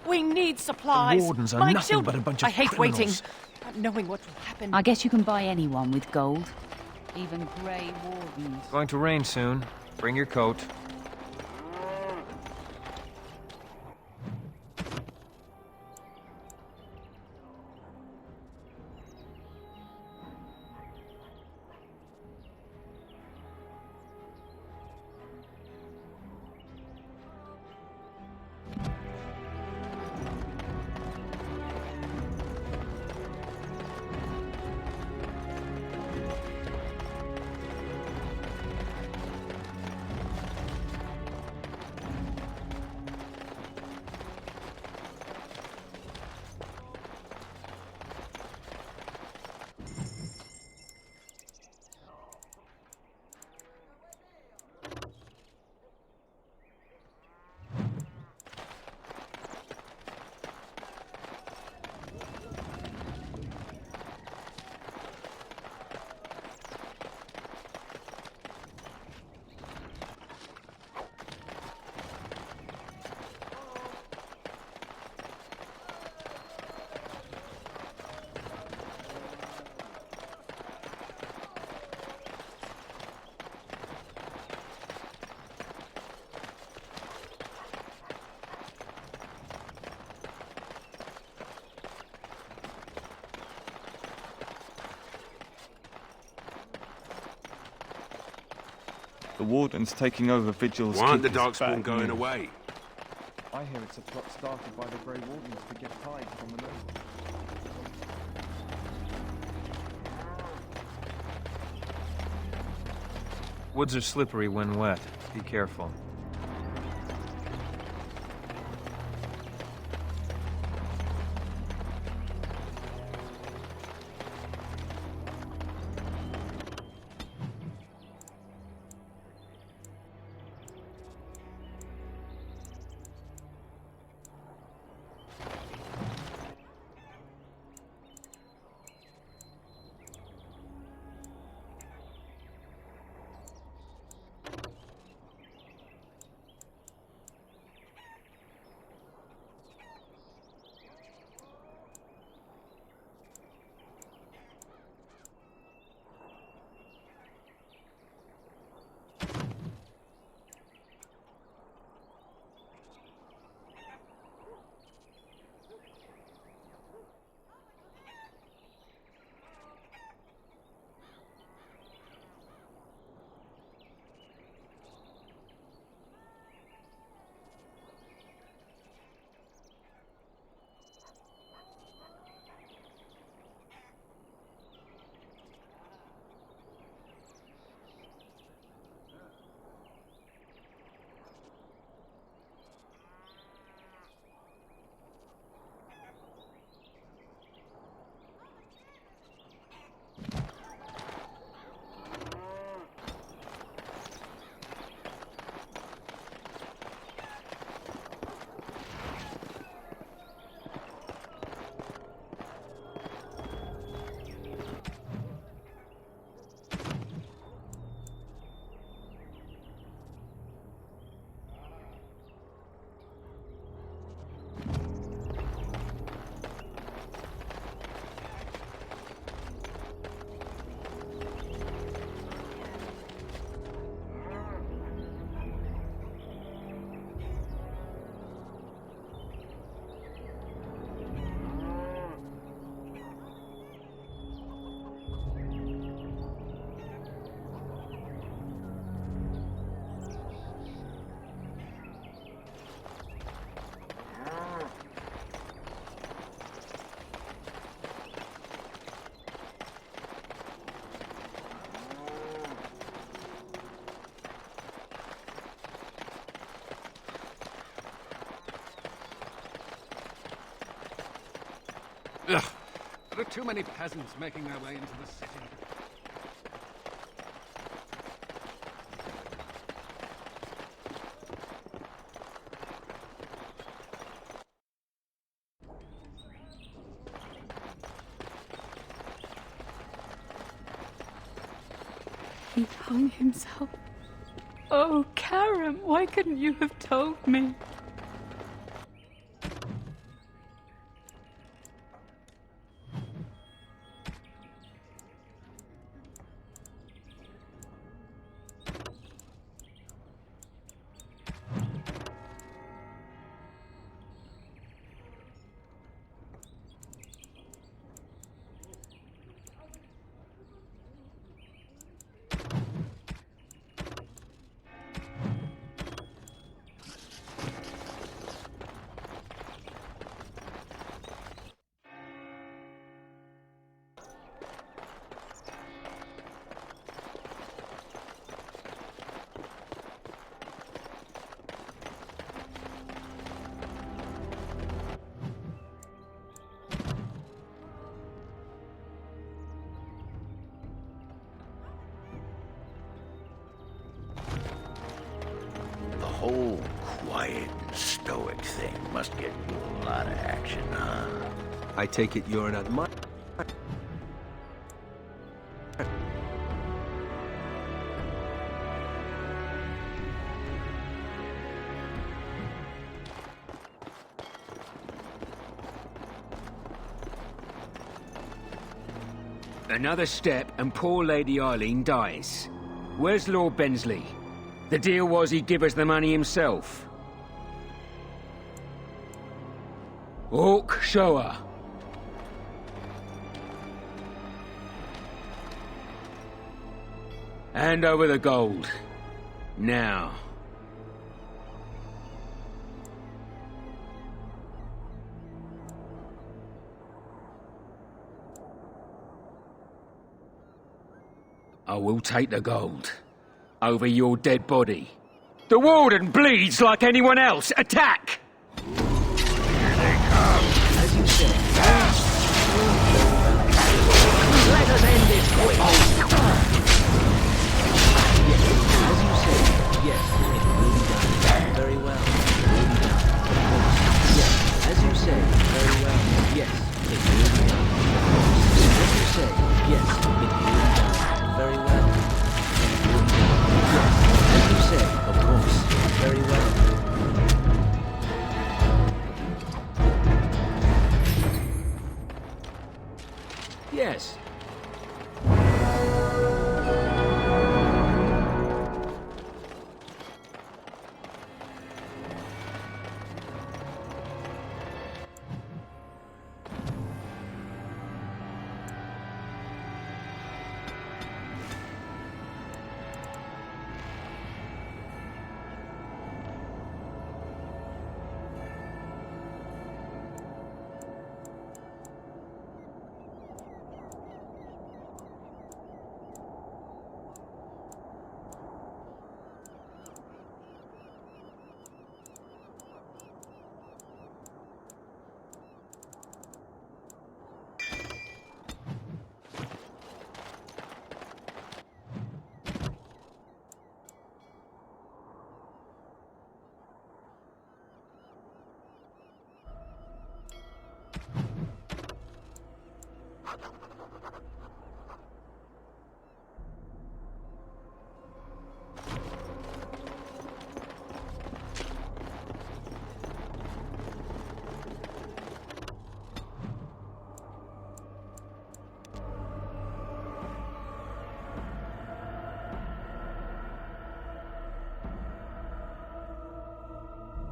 We need supplies. The wardens are My nothing children. but a bunch of I hate criminals. waiting, not knowing what will happen. I guess you can buy anyone with gold. Even grey wardens. Going to rain soon. Bring your coat. The warden's taking over vigils. Why aren't the keepers Darkspawn back going news. away? I hear it's a plot started by the Grey Wardens to get Tide from the north. Woods are slippery when wet. Be careful. Ugh. There are too many peasants making their way into the city. He hung himself. Oh, Karam, why couldn't you have told me? The whole quiet and stoic thing must get you a lot of action, huh? I take it you're an admirer. Another step and poor Lady Eileen dies. Where's Lord Bensley? The deal was he'd give us the money himself. Hawk, show her. Hand over the gold. Now. I will take the gold. Over your dead body. The warden bleeds like anyone else. Attack! As you said. Let us end this quick. Yes, as you said. Yes, it will be done. Very well. It will be done. Yes, as you say. Very well. Yes, it will be done. As you say. Yes, it will be done. Very well. Yes, as you say, of course. Very well. Yes.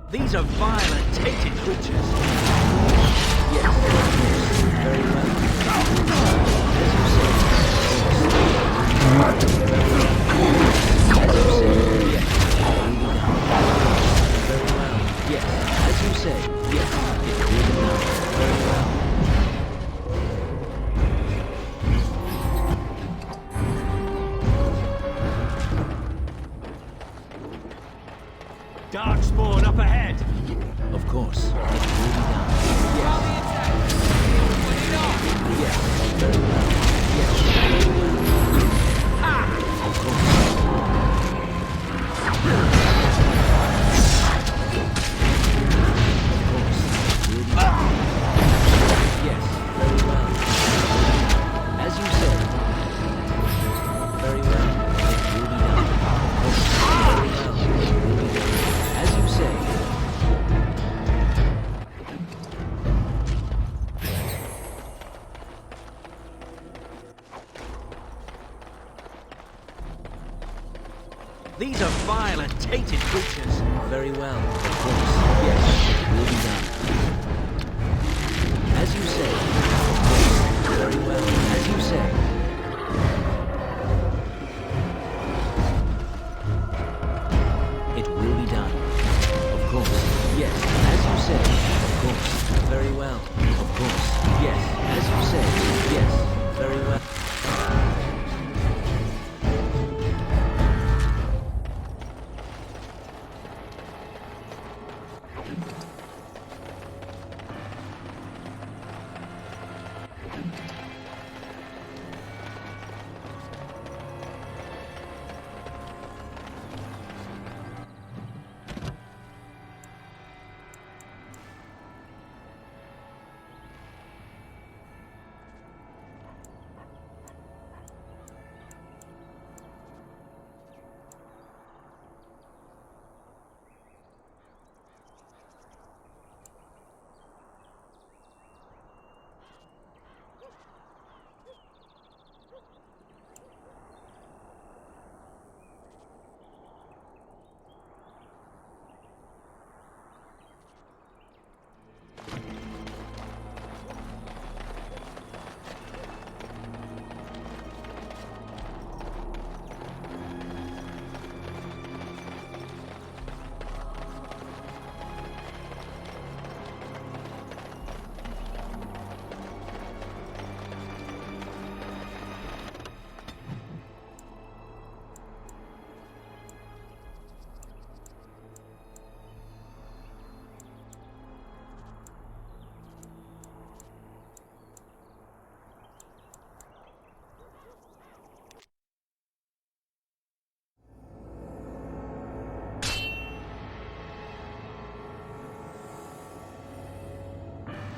These are violent, tainted creatures. Yes, very well. As you say. Very well. Yes, as you say. Yes, it will be done. Very well. Darkspawn up ahead! Of course, it will be done. Yes. These are vile and tainted creatures. Very well, of course. Yes, it will be done. As you say, of course. Very well, as you say. It will be done. Of course. Yes, as you say. Of course. Very well. Of course. Yes, as you say. Yes, very well.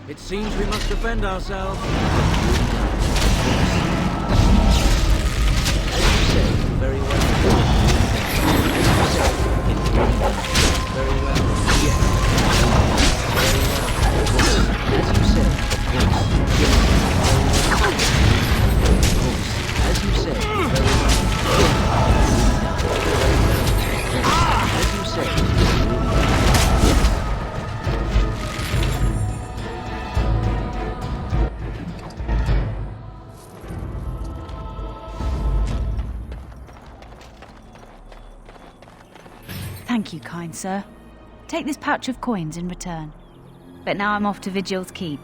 It seems we must defend ourselves. As you say, very well. As you say, it will be done. Very well. Yes. Very well. Of course. As you say, of course. Yes. Of course. As you say, very well. Yes. Very well. Of course. As you say, it will be done. Yes. Thank you, kind sir. Take this pouch of coins in return. But now I'm off to Vigil's Keep.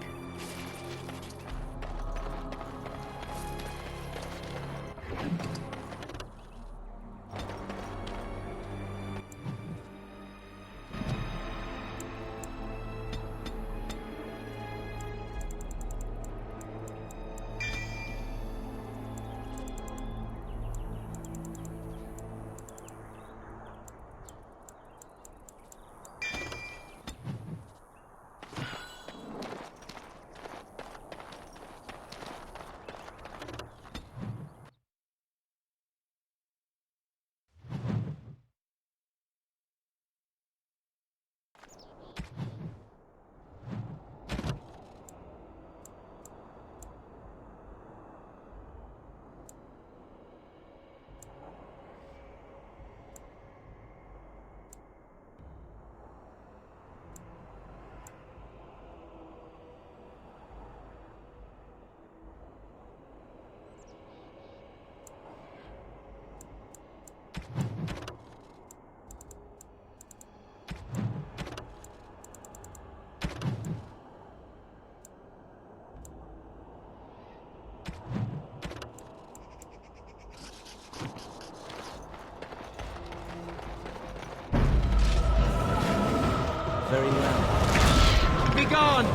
Very well. Be gone!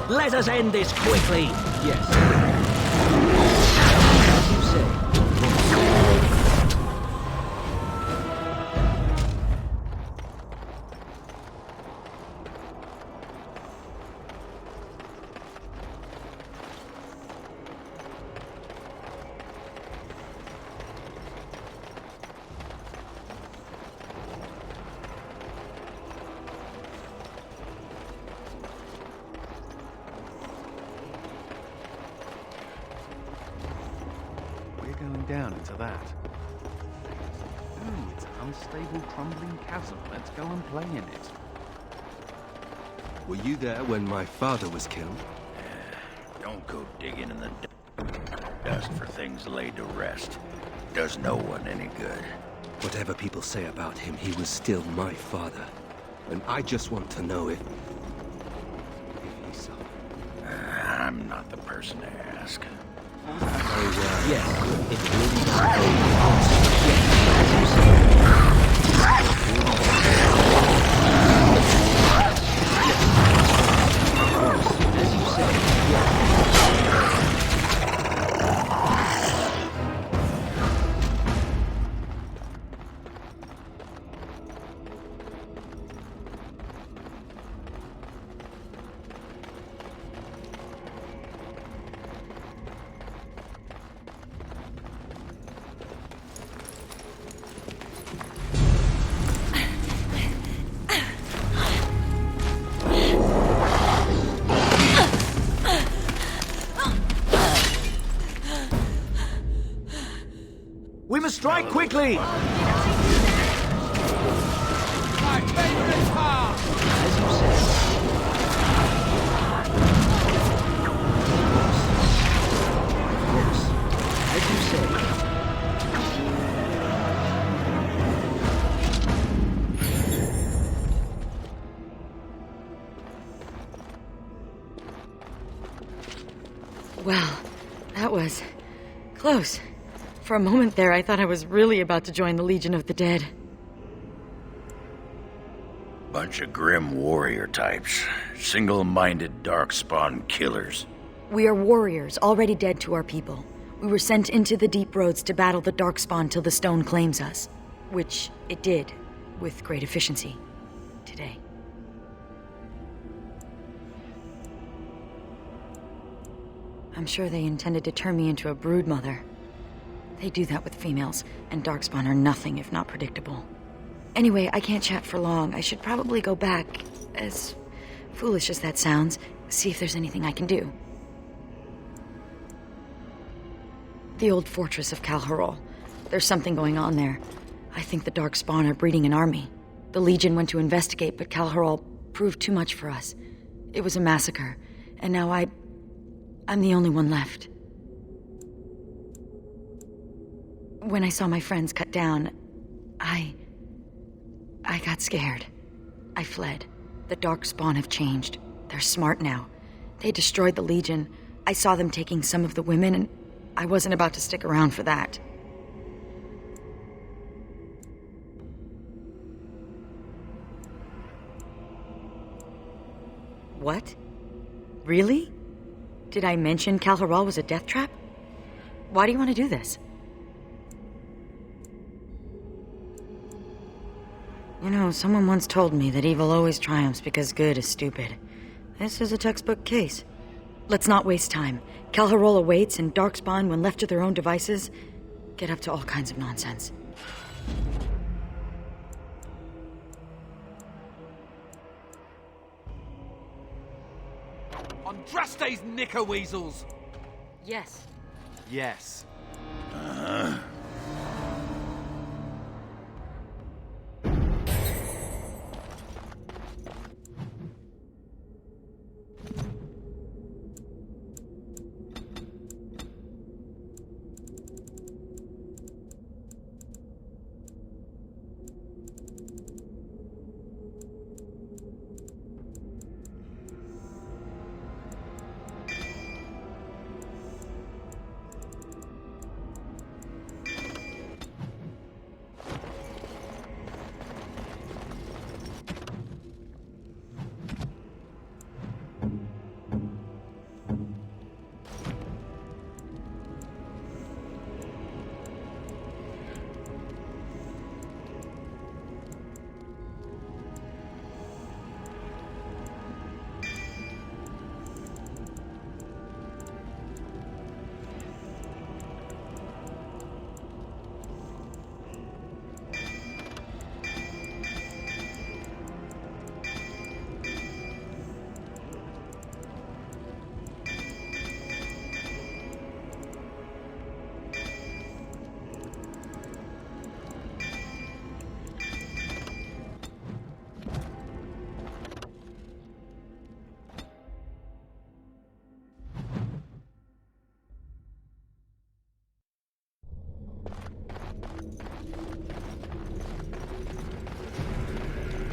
Let us end this quickly! Yes. As you say. Down into that. Ooh, it's unstable, crumbling chasm. Let's go and play in it. Were you there when my father was killed? Don't go digging in the dust for things laid to rest. Does no one any good. Whatever people say about him, he was still my father. And I just want to know if he suffered. I'm not the person to ask. Very well. Yes, it really does. Yes, as you say, We must strike quickly! My favorite part! as you say. Of course, as you say. Well, that was close. For a moment there, I thought I was really about to join the Legion of the Dead. Bunch of grim warrior types. Single-minded darkspawn killers. We are warriors, already dead to our people. We were sent into the deep roads to battle the Darkspawn till the stone claims us. Which it did, with great efficiency. Today. I'm sure they intended to turn me into a broodmother. They do that with females, and Darkspawn are nothing if not predictable. Anyway, I can't chat for long. I should probably go back, as foolish as that sounds, see if there's anything I can do. The old fortress of Calharol. There's something going on there. I think the Darkspawn are breeding an army. The Legion went to investigate, but Calharol proved too much for us. It was a massacre, and now I'm the only one left. When I saw my friends cut down, I got scared. I fled. The Darkspawn have changed. They're smart now. They destroyed the Legion. I saw them taking some of the women, and I wasn't about to stick around for that. What? Really? Did I mention Calharol was a death trap? Why do you want to do this? You know, someone once told me that evil always triumphs because good is stupid. This is a textbook case. Let's not waste time. Calharol awaits, and Darkspawn, when left to their own devices, get up to all kinds of nonsense. Andraste's knickerweasels! Yes. Yes.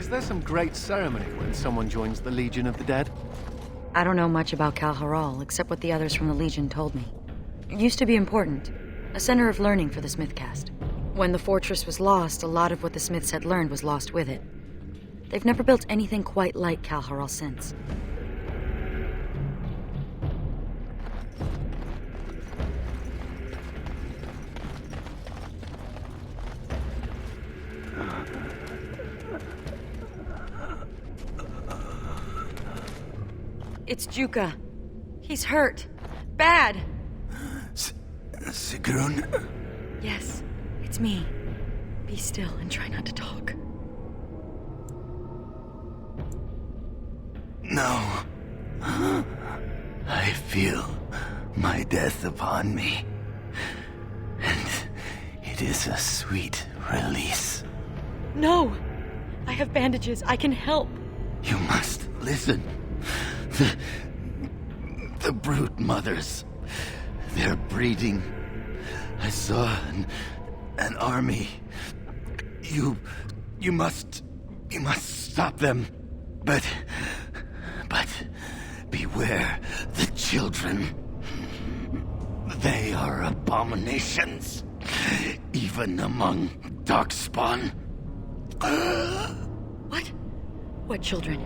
Is there some great ceremony when someone joins the Legion of the Dead? I don't know much about Kal Haral, except what the others from the Legion told me. It used to be important. A center of learning for the Smithcast. When the fortress was lost, a lot of what the Smiths had learned was lost with it. They've never built anything quite like Kal Haral since. It's Juka. He's hurt. Bad. Sigrun? Yes, it's me. Be still and try not to talk. No. I feel my death upon me. And it is a sweet release. No! I have bandages. I can help. You must listen. The brood mothers. They're breeding. I saw an army. You must stop them. But beware the children. They are abominations, even among Darkspawn. What? What children?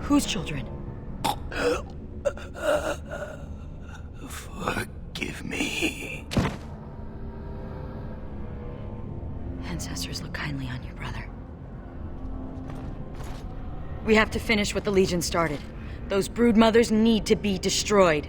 Whose children? Forgive me. Ancestors, look kindly on your brother. We have to finish what the Legion started. Those brood mothers need to be destroyed.